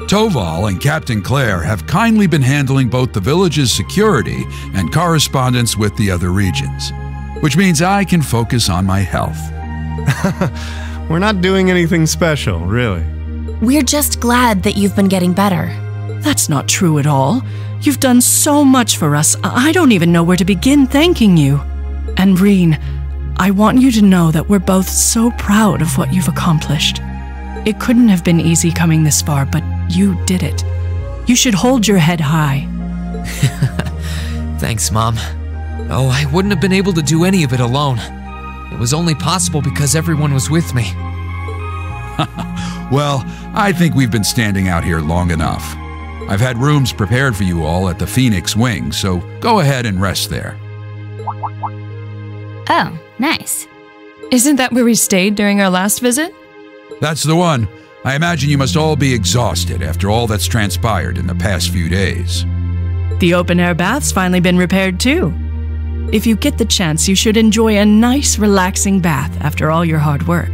Toval and Captain Claire have kindly been handling both the village's security and correspondence with the other regions, which means I can focus on my health.
We're not doing anything special, really.
We're just glad that you've been getting better.
That's not true at all. You've done so much for us, I don't even know where to begin thanking you. And Reen, I want you to know that we're both so proud of what you've accomplished. It couldn't have been easy coming this far, but you did it. You should hold your head high.
Thanks, Mom. Oh, I wouldn't have been able to do any of it alone. It was only possible because everyone was with me.
Well, I think we've been standing out here long enough. I've had rooms prepared for you all at the Phoenix Wing, so go ahead and rest there.
Oh, nice.
Isn't that where we stayed during our last visit?
That's the one. I imagine you must all be exhausted after all that's transpired in the past few days.
The open-air bath's finally been repaired too. If you get the chance, you should enjoy a nice, relaxing bath after all your hard work.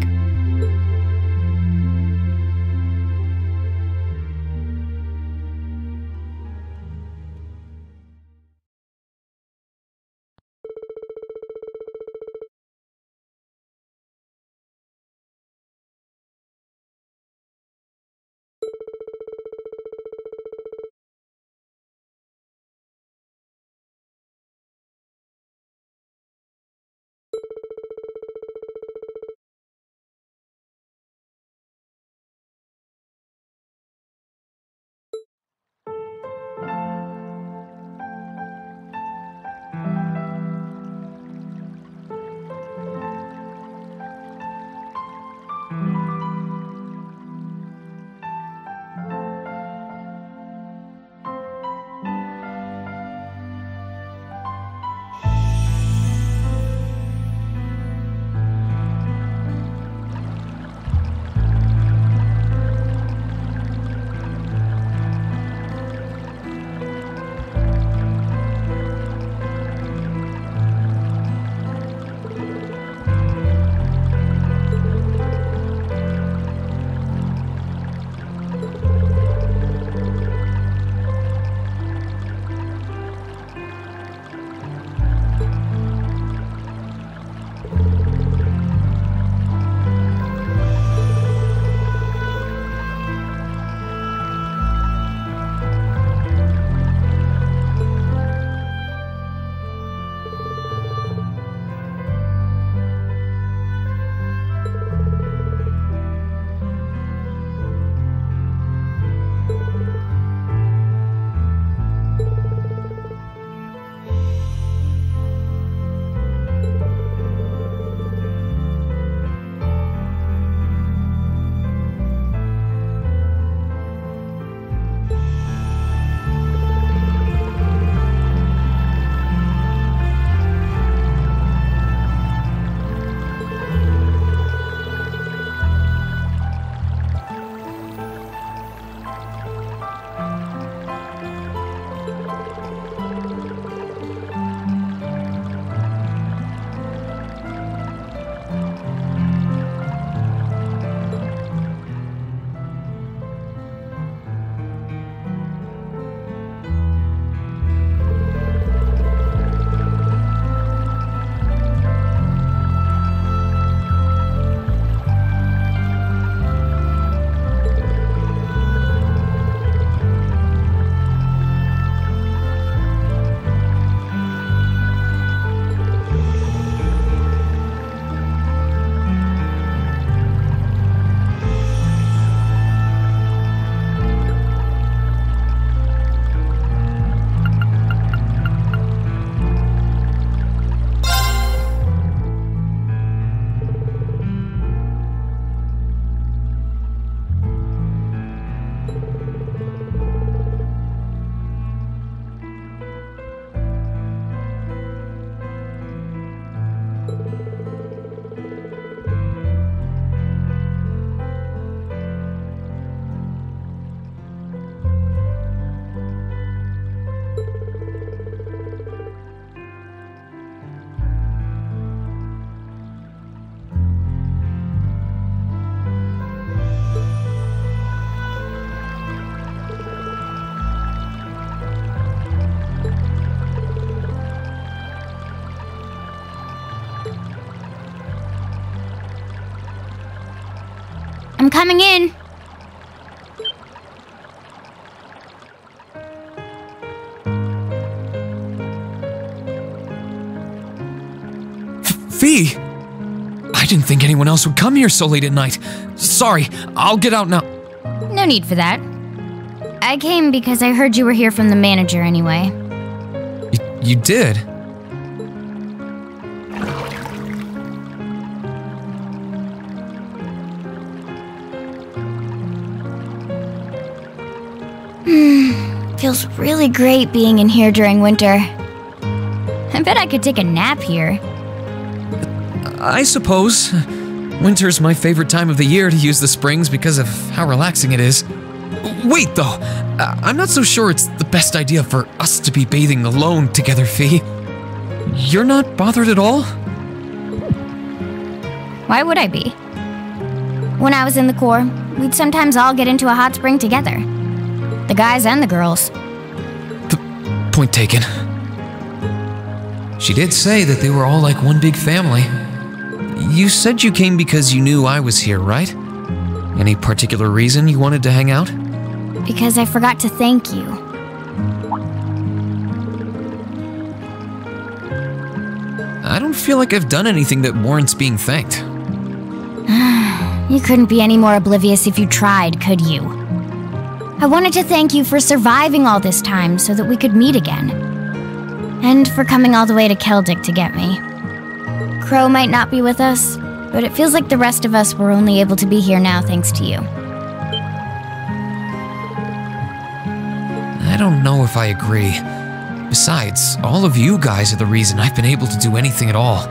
I'm coming in.
Fee! I didn't think anyone else would come here so late at night. Sorry, I'll get out now.
No need for that. I came because I heard you were here from the manager anyway.
You did?
Feels really great being in here during winter. I bet I could take a nap here.
I suppose. Winter's my favorite time of the year to use the springs because of how relaxing it is. Wait, though. I'm not so sure it's the best idea for us to be bathing alone together, Fee. You're not bothered at all?
Why would I be? When I was in the Corps, we'd sometimes all get into a hot spring together. The guys and the girls.
Point taken. She did say that they were all like one big family. You said you came because you knew I was here, right? Any particular reason you wanted to hang out?
Because I forgot to thank you.
I don't feel like I've done anything that warrants being thanked.
You couldn't be any more oblivious if you tried, could you? I wanted to thank you for surviving all this time so that we could meet again. And for coming all the way to Keldic to get me. Crow might not be with us, but it feels like the rest of us were only able to be here now thanks to you.
I don't know if I agree. Besides, all of you guys are the reason I've been able to do anything at all.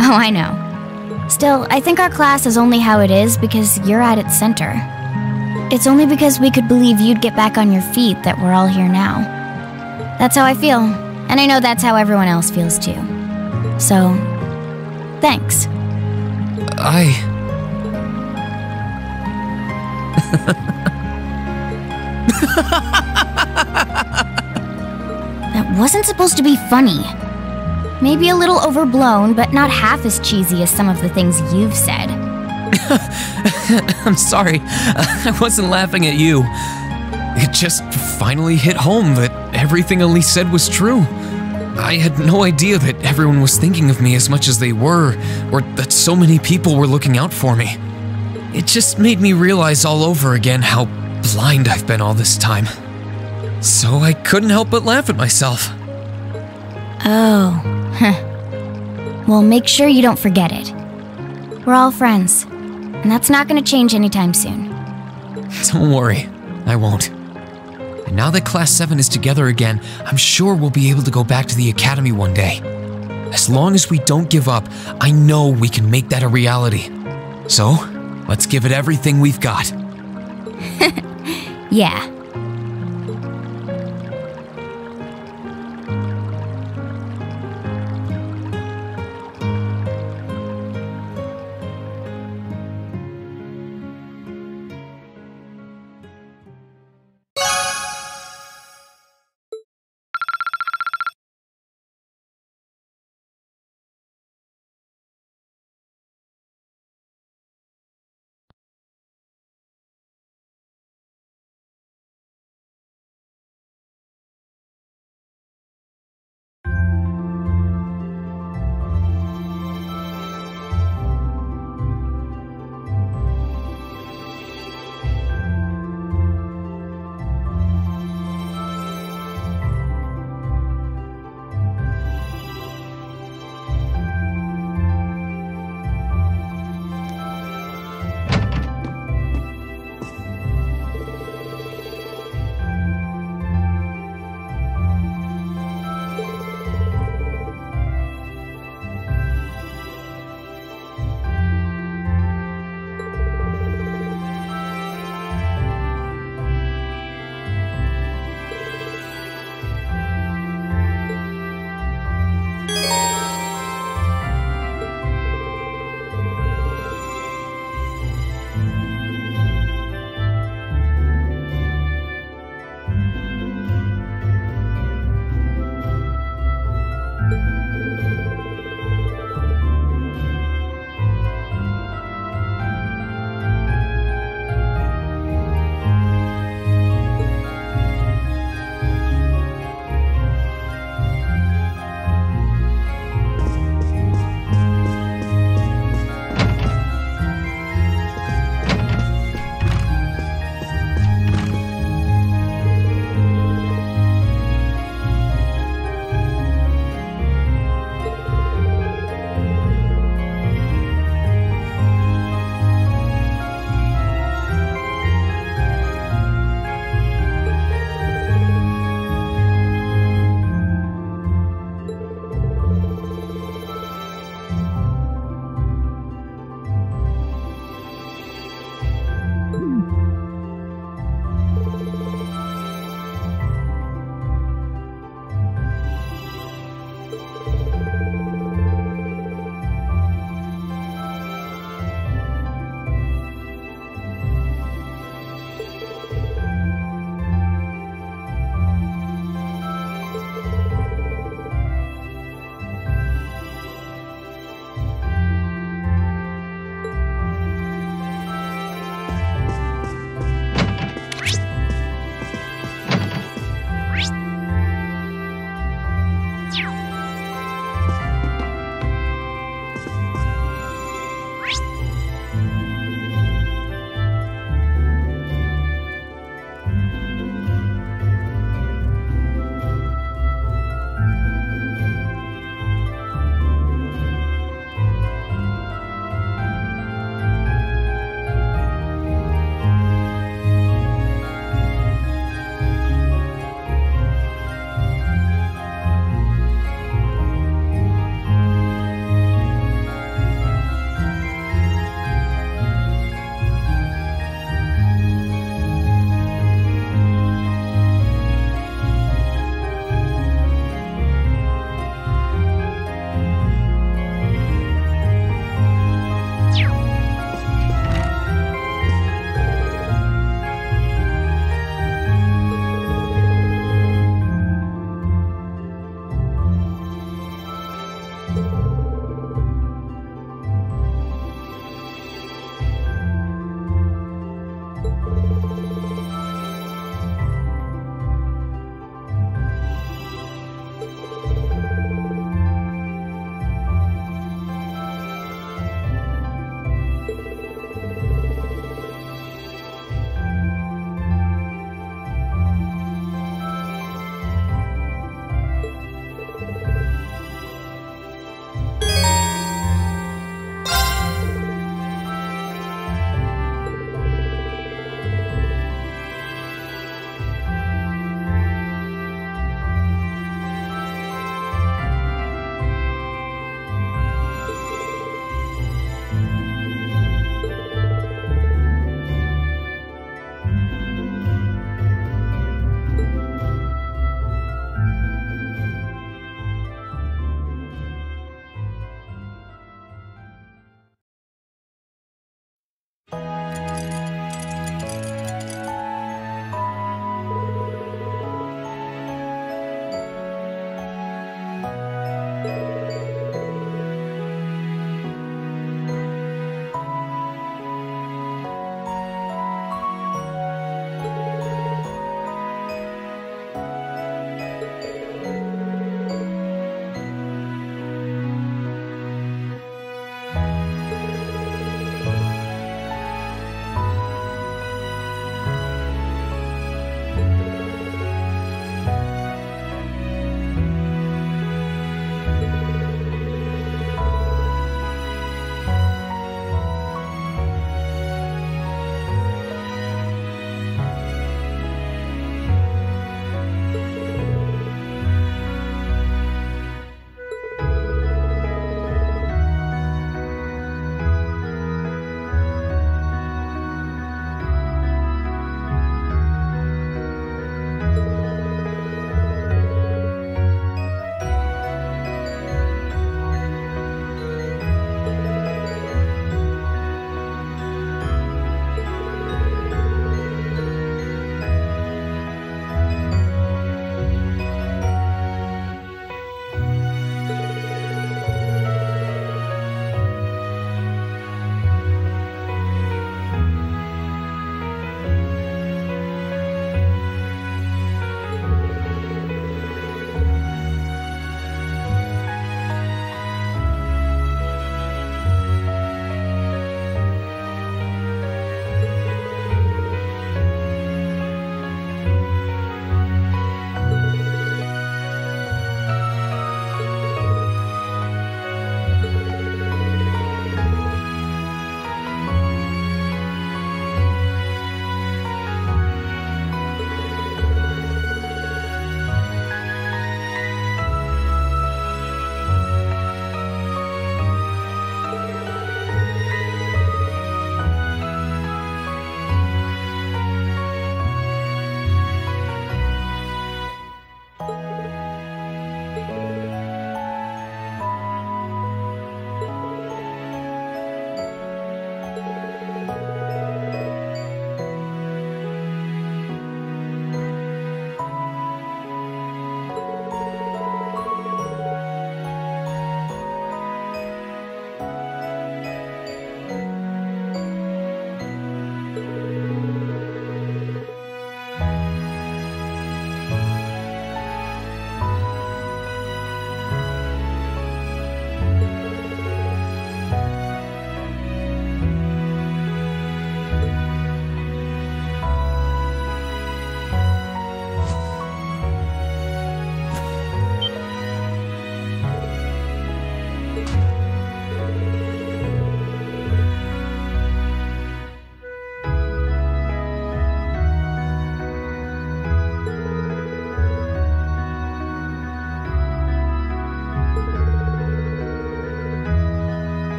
Oh, I know. Still, I think our class is only how it is because you're at its center. It's only because we could believe you'd get back on your feet that we're all here now. That's how I feel, and I know that's how everyone else feels too. So, thanks. That wasn't supposed to be funny. Maybe a little overblown, but not half as cheesy as some of the things you've said.
I'm sorry. I wasn't laughing at you. It just finally hit home that everything Elise said was true. I had no idea that everyone was thinking of me as much as they were, or that so many people were looking out for me. It just made me realize all over again how blind I've been all this time. So I couldn't help but laugh at myself.
Oh, Well, make sure you don't forget it. We're all friends, and that's not going to change anytime soon.
Don't worry, I won't. And now that Class 7 is together again, I'm sure we'll be able to go back to the Academy one day. As long as we don't give up, I know we can make that a reality. So, let's give it everything we've got.
Yeah.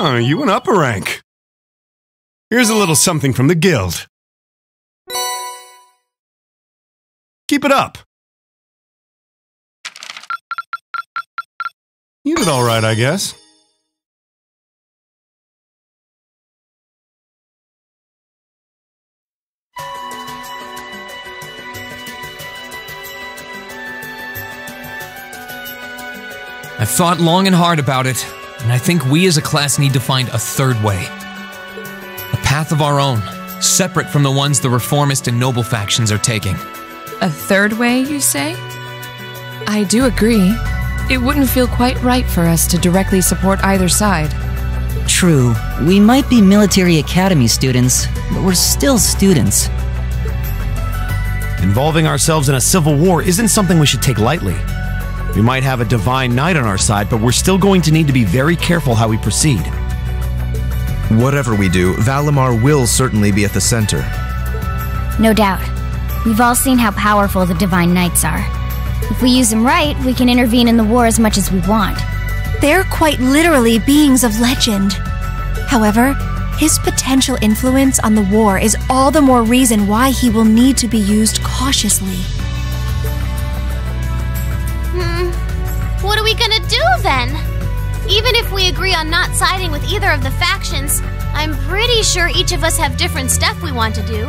Oh, you went up a rank. Here's a little something from the guild. Keep it up. You did all right, I guess.
I've thought long and hard about it, and I think we as a class need to find a third way. A path of our own, separate from the ones the reformist and noble factions are taking.
A third way, you say? I do agree. It wouldn't feel quite right for us to directly support either side.
True. We might be military academy students, but we're still students.
Involving ourselves in a civil war isn't something we should take lightly. We might have a divine knight on our side, but we're still going to need to be very careful how we proceed.
Whatever we do, Valimar will certainly be at the center.
No doubt. We've all seen how powerful the Divine Knights are. If we use them right, we can intervene in the war as much as we want.
They're quite literally beings of legend. However, his potential influence on the war is all the more reason why he will need to be used cautiously.
What are we gonna do then? Even if we agree on not siding with either of the factions, I'm pretty sure each of us have different stuff we want to do.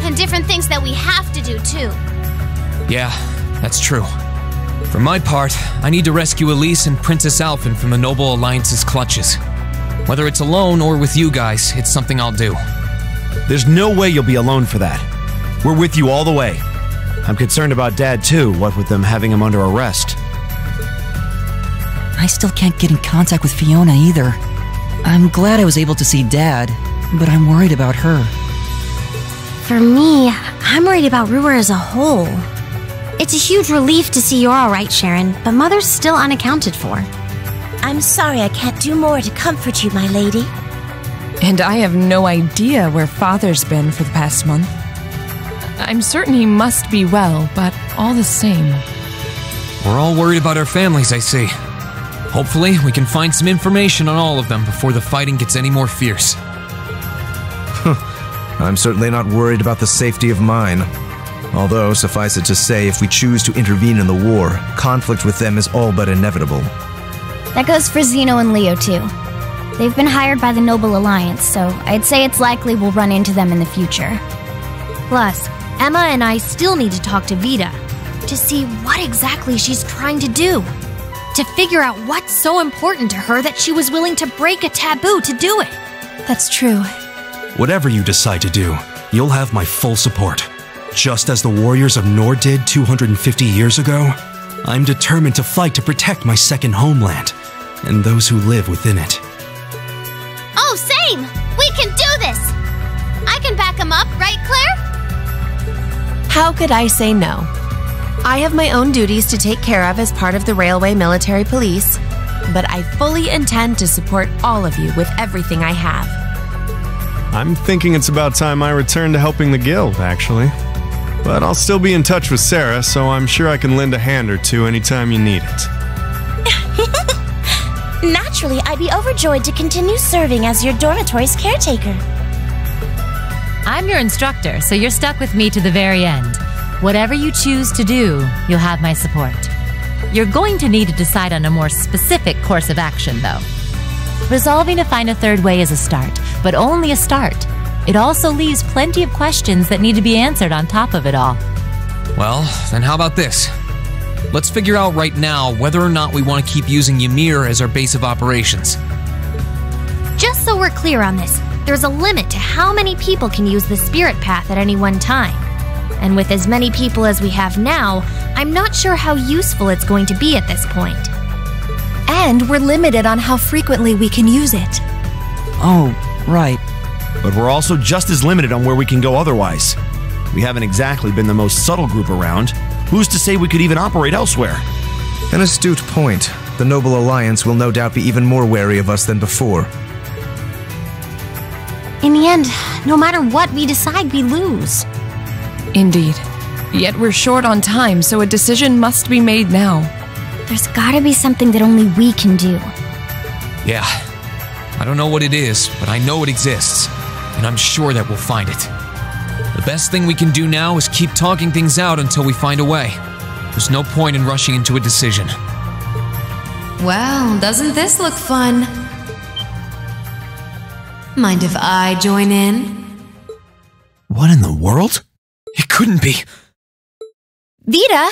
And different things that we have to do, too.
Yeah, that's true. For my part, I need to rescue Elise and Princess Alphen from the Noble Alliance's clutches. Whether it's alone or with you guys, it's something I'll do.
There's no way you'll be alone for that. We're with you all the way. I'm concerned about Dad, too, what with them having him under arrest.
I still can't get in contact with Fiona either. I'm glad I was able to see Dad, but I'm worried about her.
For me, I'm worried about Ruhr as a whole. It's a huge relief to see you're alright, Sharon, but Mother's still unaccounted for. I'm sorry I can't do more to comfort you, my lady.
And I have no idea where Father's been for the past month. I'm certain he must be well, but all the same.
We're all worried about our families, I see. Hopefully, we can find some information on all of them before the fighting gets any more fierce.
I'm certainly not worried about the safety of mine. Although, suffice it to say, if we choose to intervene in the war, conflict with them is all but inevitable.
That goes for Zeno and Leo, too. They've been hired by the Noble Alliance, so I'd say it's likely we'll run into them in the future.
Plus, Emma and I still need to talk to Vita to see what exactly she's trying to do. To figure out what's so important to her that she was willing to break a taboo to do it.
That's true.
Whatever you decide to do, you'll have my full support. Just as the warriors of Nord did 250 years ago, I'm determined to fight to protect my second homeland and those who live within it.
Oh, same! We can do this! I can back him up, right, Claire?
How could I say no? I have my own duties to take care of as part of the Railway Military Police, but I fully intend to support all of you with everything I have.
I'm thinking it's about time I return to helping the guild, actually. But I'll still be in touch with Sarah, so I'm sure I can lend a hand or two anytime you need it.
Naturally, I'd be overjoyed to continue serving as your dormitory's caretaker.
I'm your instructor, so you're stuck with me to the very end. Whatever you choose to do, you'll have my support. You're going to need to decide on a more specific course of action, though. Resolving to find a third way is a start, but only a start. It also leaves plenty of questions that need to be answered on top of it all.
Well, then how about this? Let's figure out right now whether or not we want to keep using Ymir as our base of operations.
Just so we're clear on this, there's a limit to how many people can use the Spirit Path at any one time. And with as many people as we have now, I'm not sure how useful it's going to be at this point.
And we're limited on how frequently we can use it.
Oh, right.
But we're also just as limited on where we can go otherwise. We haven't exactly been the most subtle group around. Who's to say we could even operate elsewhere?
An astute point. The Noble Alliance will no doubt be even more wary of us than before.
In the end, no matter what we decide, we lose.
Indeed. Yet we're short on time, so a decision must be made now.
There's gotta be something that only we can do.
Yeah. I don't know what it is, but I know it exists, and I'm sure that we'll find it. The best thing we can do now is keep talking things out until we find a way. There's no point in rushing into a decision.
Well, doesn't this look fun? Mind if I join in?
What in the world?
It couldn't be.
Vita!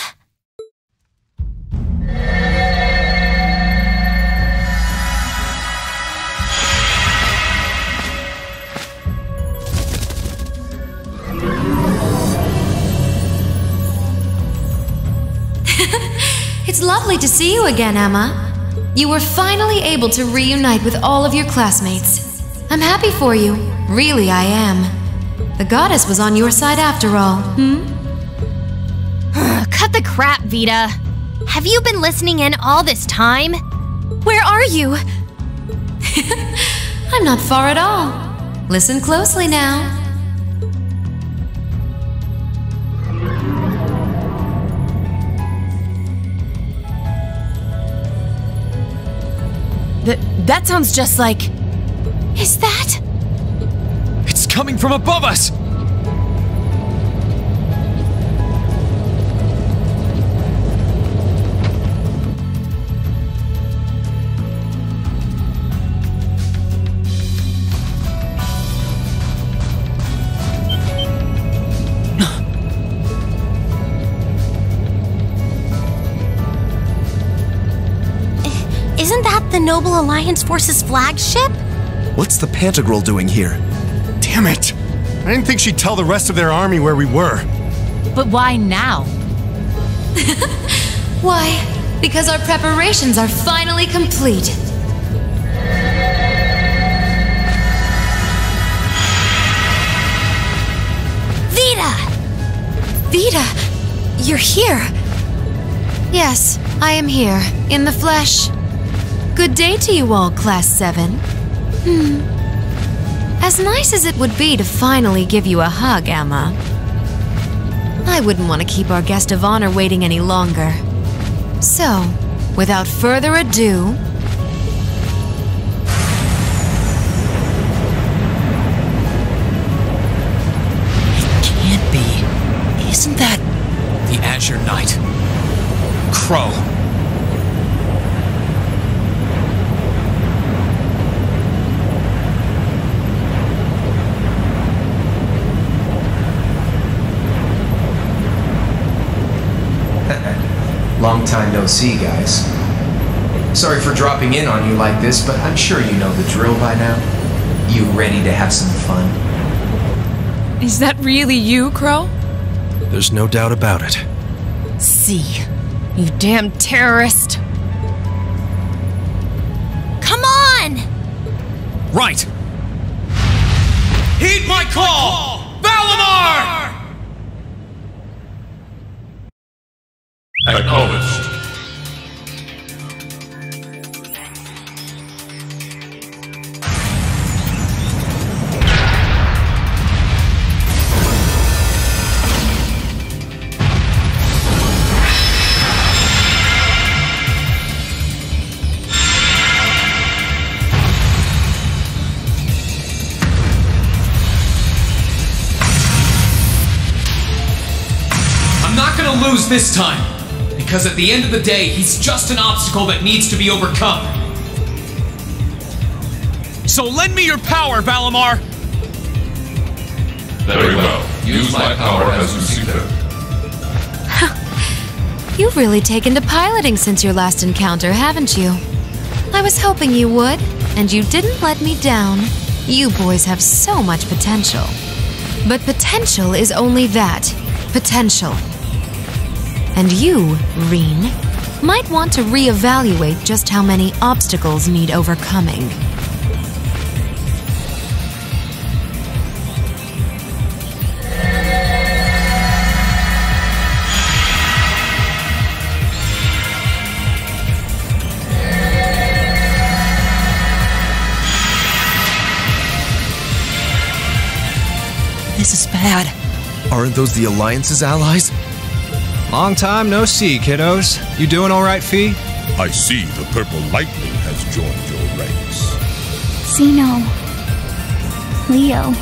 It's lovely to see you again, Emma. You were finally able to reunite with all of your classmates. I'm happy for you. Really, I am. The goddess was on your side after all,
Cut the crap, Vita. Have you been listening in all this time?
Where are you? I'm not far at all. Listen closely now. That sounds just like... Is that...
It's coming from above us!
Isn't that the Noble Alliance Force's flagship?
What's the Pantagruel doing here?
Damn it! I didn't think she'd tell the rest of their army where we were.
But why now?
Why? Because our preparations are finally complete.
Vita!
Vita, you're here. Yes, I am here, in the flesh. Good day to you all, Class 7. As nice as it would be to finally give you a hug, Emma, I wouldn't want to keep our guest of honor waiting any longer. So, without further ado...
It can't be. Isn't that the Azure Knight? Crow.
Long time no see, guys. Sorry for dropping in on you like this, but I'm sure you know the drill by now. You ready to have some fun?
Is that really you, Crow?
There's no doubt about it.
See, you damn terrorist.
Come on!
Right! Heed my call! Valimar!
Acknowledged.
I'm not gonna lose this time! Because at the end of the day, he's just an obstacle that needs to be overcome. So lend me your power, Valimar!
Very well. Use my power as you see fit.
You've really taken to piloting since your last encounter, haven't you? I was hoping you would, and you didn't let me down. You boys have so much potential. But potential is only that. Potential. And you, Reen, might want to reevaluate just how many obstacles need overcoming.
This is bad.
Aren't those the Alliance's allies?
Long time no see, kiddos. You doing all right, Fee?
I see the purple lightning has joined your ranks.
Zeno. Leo.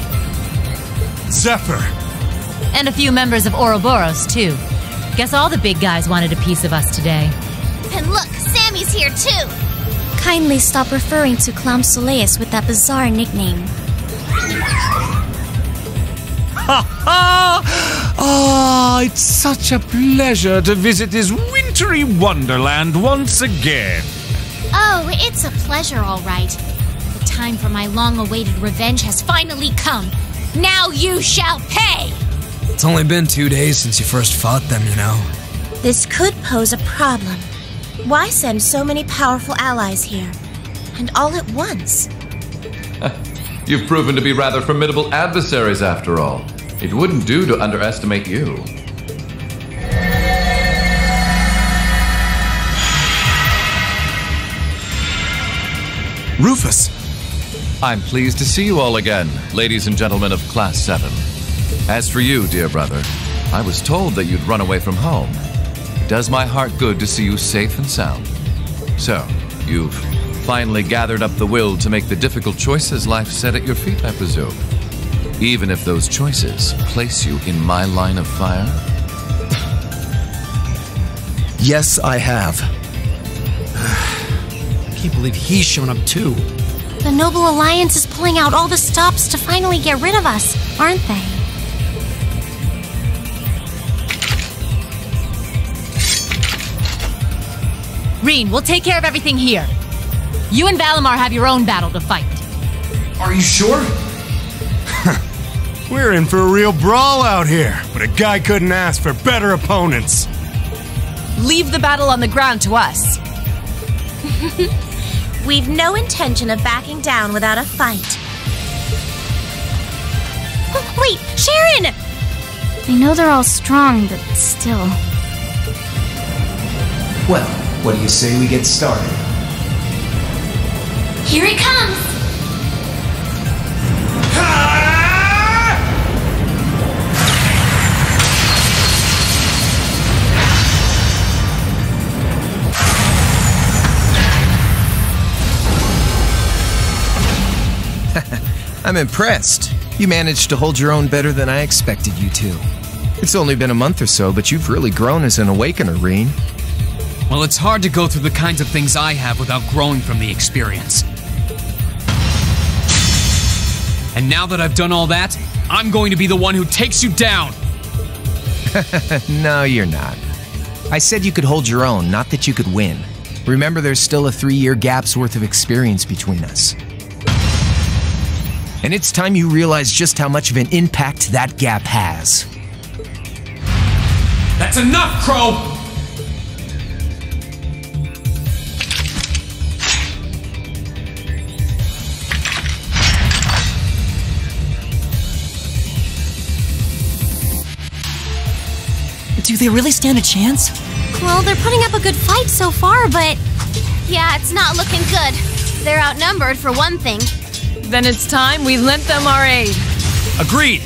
Zephyr!
And a few members of Ouroboros, too. Guess all the big guys wanted a piece of us today.
And look, Sammy's here too!
Kindly stop referring to Clown Soleus with that bizarre nickname.
Ha ha! Ah, it's such a pleasure to visit this wintry wonderland once again.
Oh, it's a pleasure, all right. The time for my long-awaited revenge has finally come. Now you shall pay!
It's only been 2 days since you first fought them, you know.
This could pose a problem. Why send so many powerful allies here? And all at once?
You've proven to be rather formidable adversaries after all. It wouldn't do to underestimate you.
Rufus!
I'm pleased to see you all again, ladies and gentlemen of Class 7. As for you, dear brother, I was told that you'd run away from home. It does my heart good to see you safe and sound. So, you've finally gathered up the will to make the difficult choices life set at your feet, I presume. Even if those choices place you in my line of fire?
Yes, I have.
I can't believe he's shown up too.
The Noble Alliance is pulling out all the stops to finally get rid of us, aren't they?
Reen, we'll take care of everything here. You and Valimar have your own battle to fight.
Are you sure?
We're in for a real brawl out here, but a guy couldn't ask for better opponents.
Leave the battle on the ground to us.
We've no intention of backing down without a fight.
Oh, wait, Sharon! I know they're all strong, but still.
Well, what do you say we get started?
Here it comes!
I'm impressed. You managed to hold your own better than I expected you to. It's only been a month or so, but you've really grown as an awakener, Reen.
Well, it's hard to go through the kinds of things I have without growing from the experience. And now that I've done all that, I'm going to be the one who takes you down!
No, you're not. I said you could hold your own, not that you could win. Remember, there's still a 3-year gap's worth of experience between us. And it's time you realize just how much of an impact that gap has.
That's enough, Crow!
Do they really stand a chance?
Well, they're putting up a good fight so far, but...
Yeah, it's not looking good. They're outnumbered, for one thing.
Then it's time we lent them our aid.
Agreed!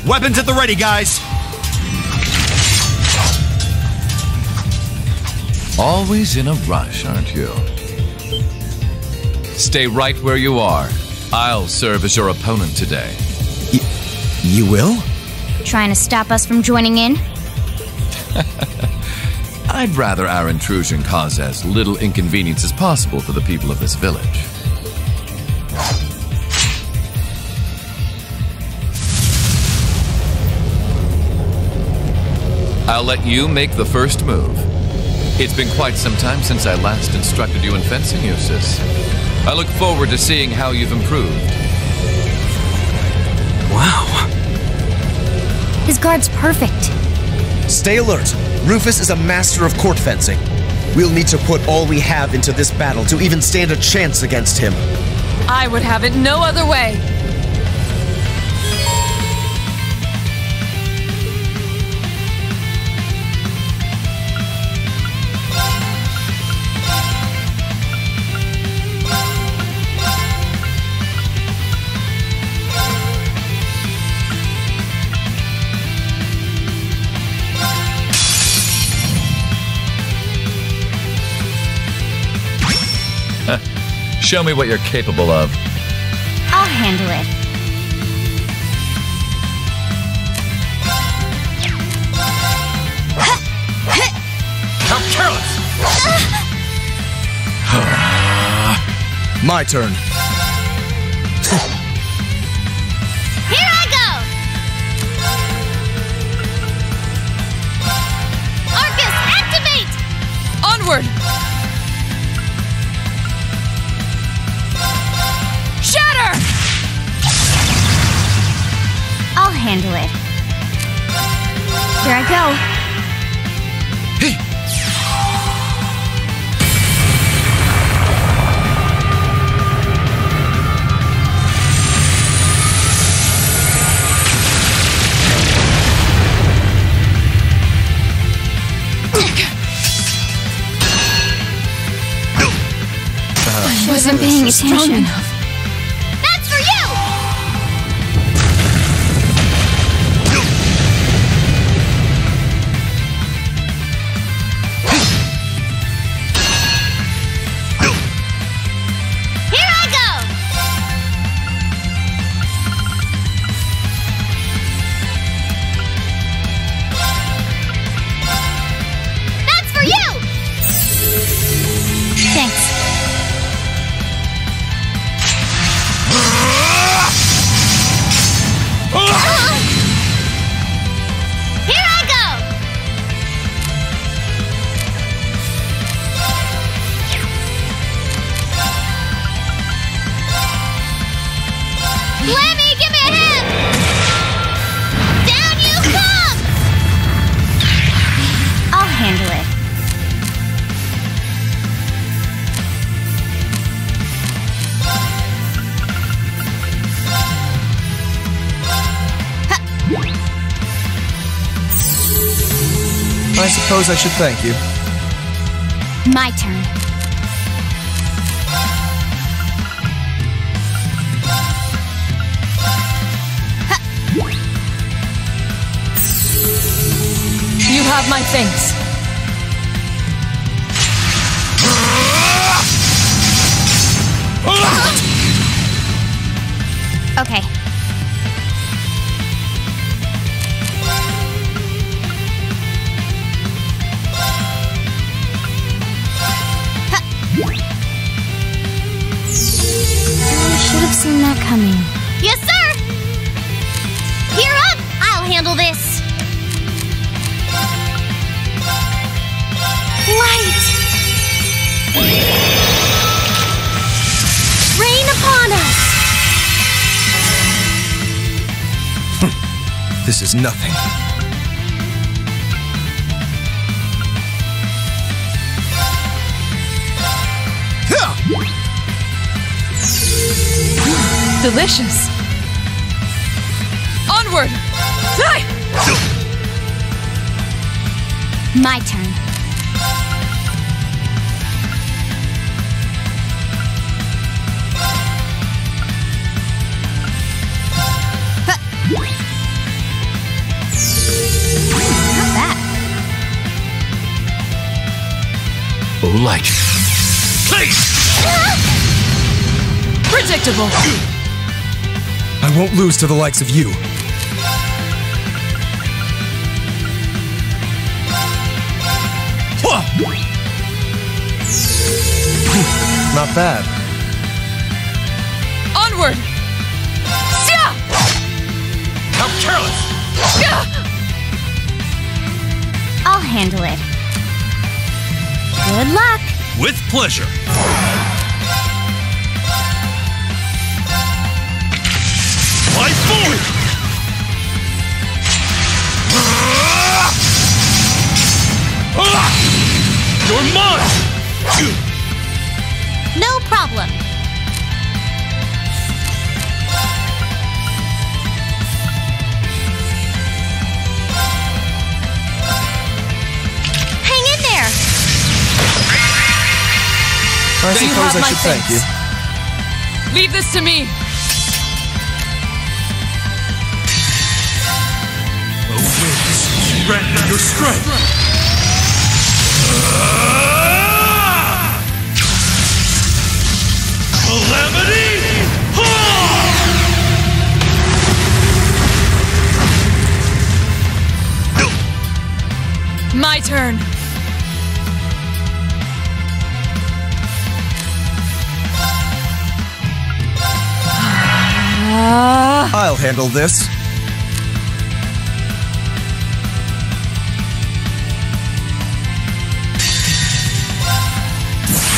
Weapons at the ready, guys!
Always in a rush, aren't you? Stay right where you are. I'll serve as your opponent today.
You will?
Trying to stop us from joining in?
I'd rather our intrusion cause as little inconvenience as possible for the people of this village. I'll let you make the first move. It's been quite some time since I last instructed you in fencing, Eustace. I look forward to seeing how you've improved.
Wow.
His guard's perfect.
Stay alert. Rufus is a master of court fencing. We'll need to put all we have into this battle to even stand a chance against him.
I would have it no other way.
Show me what you're capable of.
handle it.
How careless!
My turn.
Here I go! Arcus, activate!
Onward! Shatter!
I'll handle it. Here I go.
I
wasn't paying attention.
That's for you! Here I go! That's for you!
Thanks.
Here I go! Lemmy, give me a hand! Down you come!
I'll handle it.
I suppose I should thank you.
My turn.
You have my thanks.
Okay. I should have seen that coming.
Yes, sir! Gear up! I'll handle this! Light! Rain upon us!
This is nothing.
Delicious. Onward!
My turn. Not bad.
Oh, light.
Predictable.
I won't lose to the likes of you. Not bad.
Onward! Sia!
How careless!
I'll handle it. Good luck.
With pleasure. Fly forward! You're mine!
No problem. Hang in there!
I
You
suppose
have
I
my
should thank you.
thanks. Leave this to me.
The winds threaten your strength. Calamity!
My turn.
I'll handle this.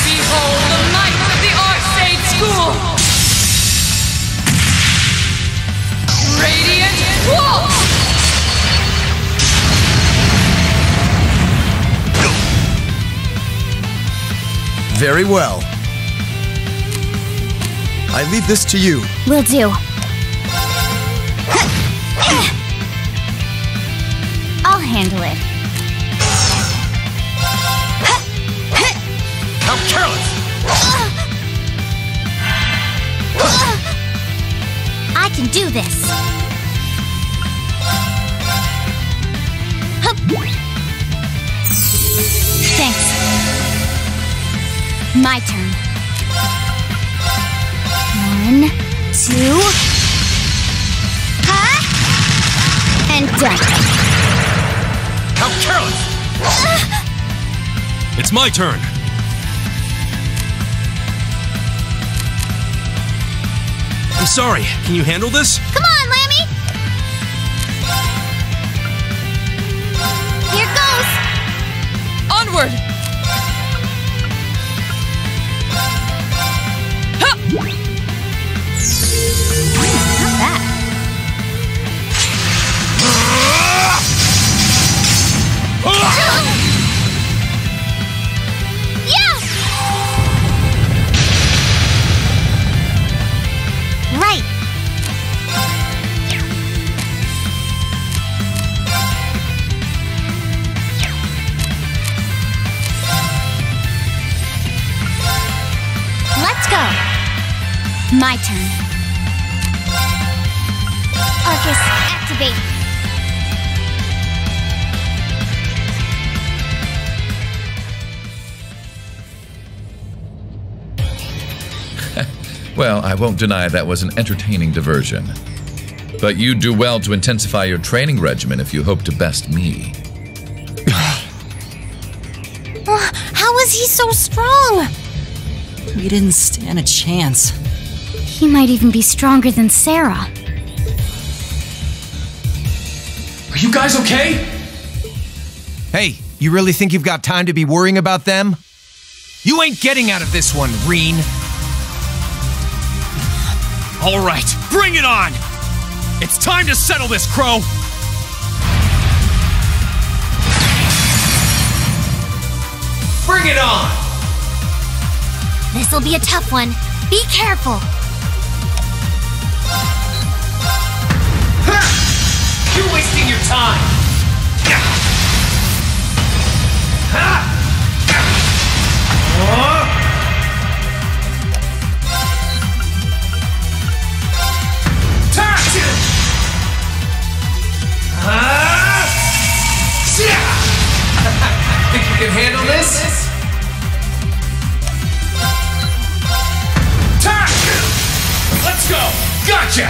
Behold the might of the Archsage School! Radiant Pulse!
Very well. I leave this to you.
Will do. I'll handle it.
How careless!
I can do this. Thanks. My turn. 1, 2. And done.
How careless! It's my turn. I'm sorry. Can you handle this?
Come on, Lammy! Here goes!
Onward!
Not bad. Yeah! Right. Let's go. My turn. Arcus, activate.
Well, I won't deny that was an entertaining diversion. But you'd do well to intensify your training regimen if you hope to best me.
How is he so strong?
We didn't stand a chance.
He might even be stronger than Sarah.
Are you guys okay?
Hey, you really think you've got time to be worrying about them?
You ain't getting out of this one, Reen.
All right, bring it on! It's time to settle this, Crow!
Bring it on!
This'll be a tough one. Be careful.
Ha! You're wasting your time! Ha! Think you can handle this? Let's go! Gotcha!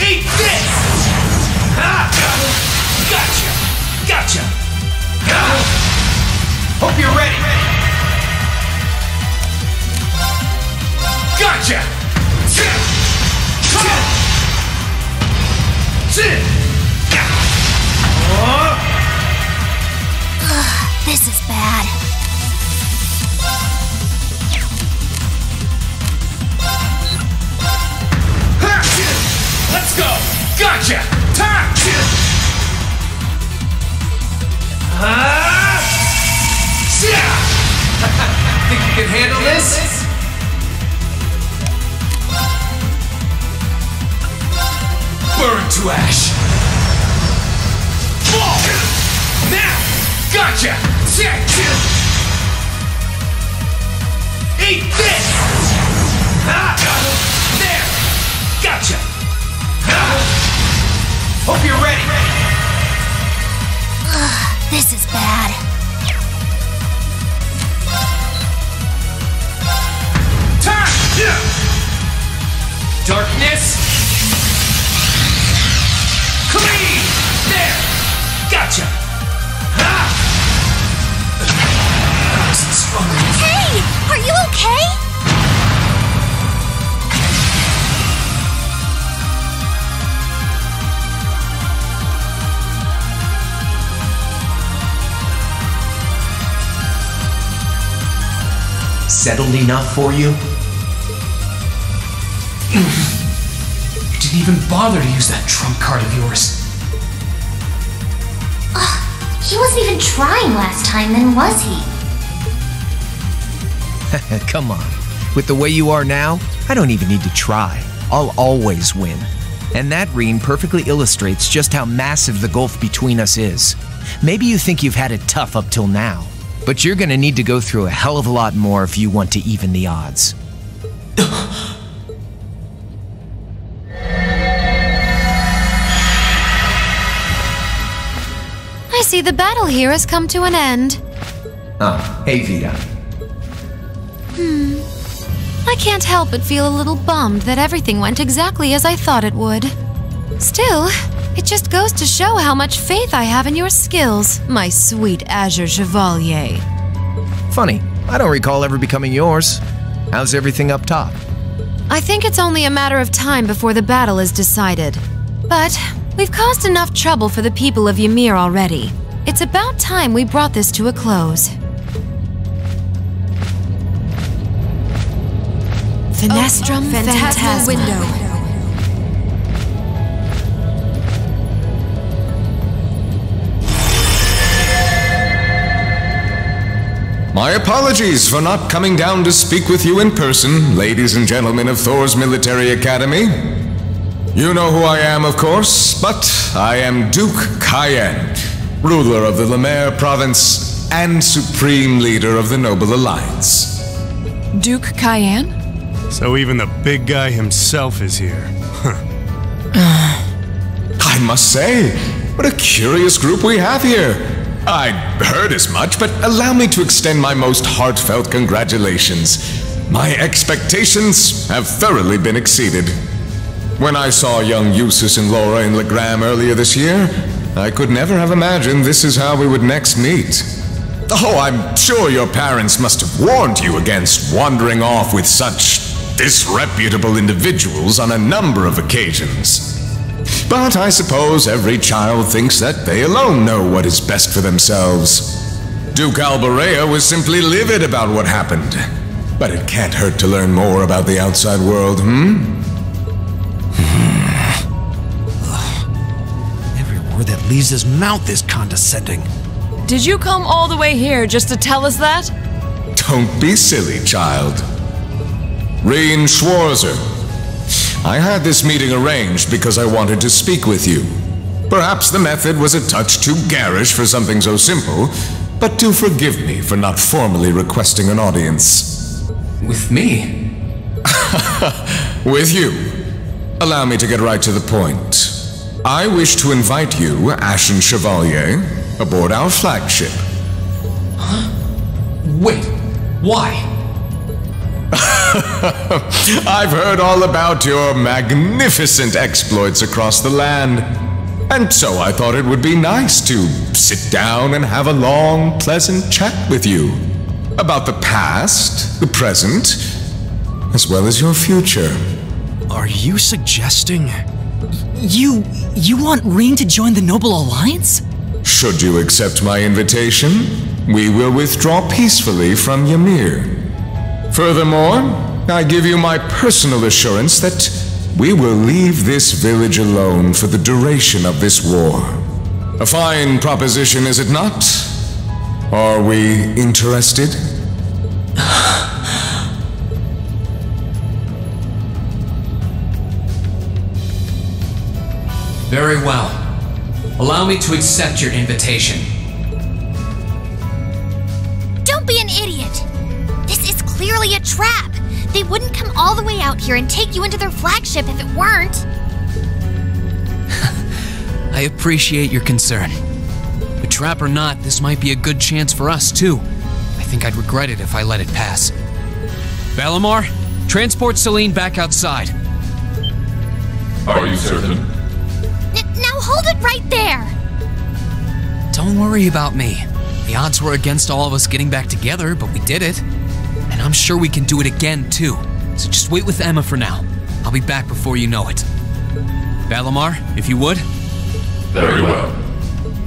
Eat this! Gotcha! Gotcha! Hope you're ready! Gotcha!
This is bad.
Let's go! Gotcha! Think you can handle this? Burn to ash! Now! Gotcha! Eat this! There! Gotcha! Hope you're ready!
This is bad.
Darkness! Clean! settled enough for you?
You didn't even bother to use that trump card of yours.
He wasn't even trying last time, then was he?
Come on. With the way you are now, I don't even need to try. I'll always win. And that Reen perfectly illustrates just how massive the gulf between us is. Maybe you think you've had it tough up till now, but you're gonna need to go through a hell of a lot more if you want to even the odds.
I see the battle here has come to an end.
Oh, hey Vita.
I can't help but feel a little bummed that everything went exactly as I thought it would. Still, it just goes to show how much faith I have in your skills, my sweet Azure Chevalier.
Funny, I don't recall ever becoming yours. How's everything up top?
I think it's only a matter of time before the battle is decided. But we've caused enough trouble for the people of Ymir already. It's about time we brought this to a close.
Fenestrum Phantasma Window.
My apologies for not coming down to speak with you in person, ladies and gentlemen of Thor's Military Academy. You know who I am, of course, but I am Duke Cayenne, ruler of the Lemaire province and supreme leader of the Noble Alliance.
Duke Cayenne?
So even the big guy himself is here.
I must say, what a curious group we have here. I'd heard as much, but allow me to extend my most heartfelt congratulations. My expectations have thoroughly been exceeded. When I saw young Eustace and Laura in Legram earlier this year, I could never have imagined this is how we would next meet. Oh, I'm sure your parents must have warned you against wandering off with such disreputable individuals on a number of occasions. But I suppose every child thinks that they alone know what is best for themselves. Duke Alborea was simply livid about what happened. But it can't hurt to learn more about the outside world,
Every word that leaves his mouth is condescending.
Did you come all the way here just to tell us that?
Don't be silly, child. Reen Schwarzer. I had this meeting arranged because I wanted to speak with you. Perhaps the method was a touch too garish for something so simple, but do forgive me for not formally requesting an audience.
With me?
With you. Allow me to get right to the point. I wish to invite you, Ashen Chevalier, aboard our flagship.
Huh? Wait, why?
I've heard all about your magnificent exploits across the land, and so I thought it would be nice to sit down and have a long, pleasant chat with you about the past, the present, as well as your future.
Are you suggesting you want Reen to join the Noble Alliance?
Should you accept my invitation, we will withdraw peacefully from Ymir. Furthermore, I give you my personal assurance that we will leave this village alone for the duration of this war. A fine proposition, is it not? Are we interested?
Very well. Allow me to accept your invitation.
Don't be an idiot! This is clearly a trap! They wouldn't come all the way out here and take you into their flagship if it weren't!
I appreciate your concern. But trap or not, this might be a good chance for us, too. I think I'd regret it if I let it pass. Balamar, transport Celine back outside.
Are you certain?
Now hold it right there!
Don't worry about me. The odds were against all of us getting back together, but we did it. And I'm sure we can do it again, too. So just wait with Emma for now. I'll be back before you know it. Balamar, if you would.
Very well.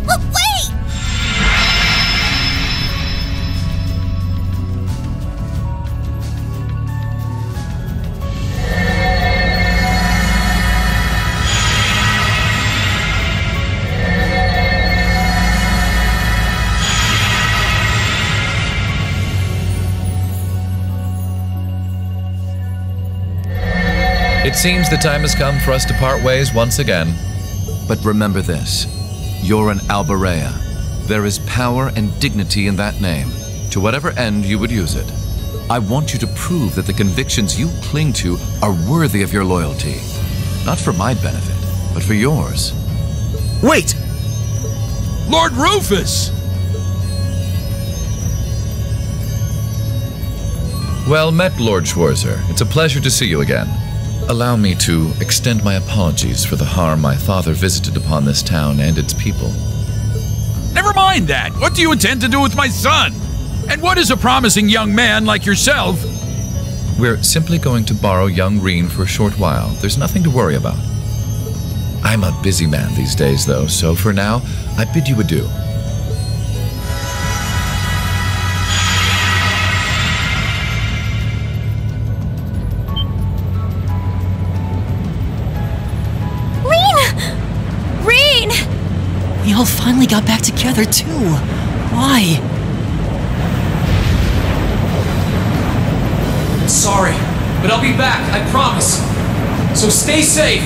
Wait!
seems the time has come for us to part ways once again. But remember this. You're an Alberea. There is power and dignity in that name, to whatever end you would use it. I want you to prove that the convictions you cling to are worthy of your loyalty. Not for my benefit, but for yours.
Wait!
Lord Rufus!
Well met, Lord Schwarzer. It's a pleasure to see you again. Allow me to extend my apologies for the harm my father visited upon this town and its people.
Never mind that. What do you intend to do with my son? And what is a promising young man like yourself?
We're simply going to borrow young Reen for a short while. There's nothing to worry about. I'm a busy man these days, though, so for now, I bid you adieu.
We all finally got back together, too. Why?
Sorry, but I'll be back, I promise. So stay safe.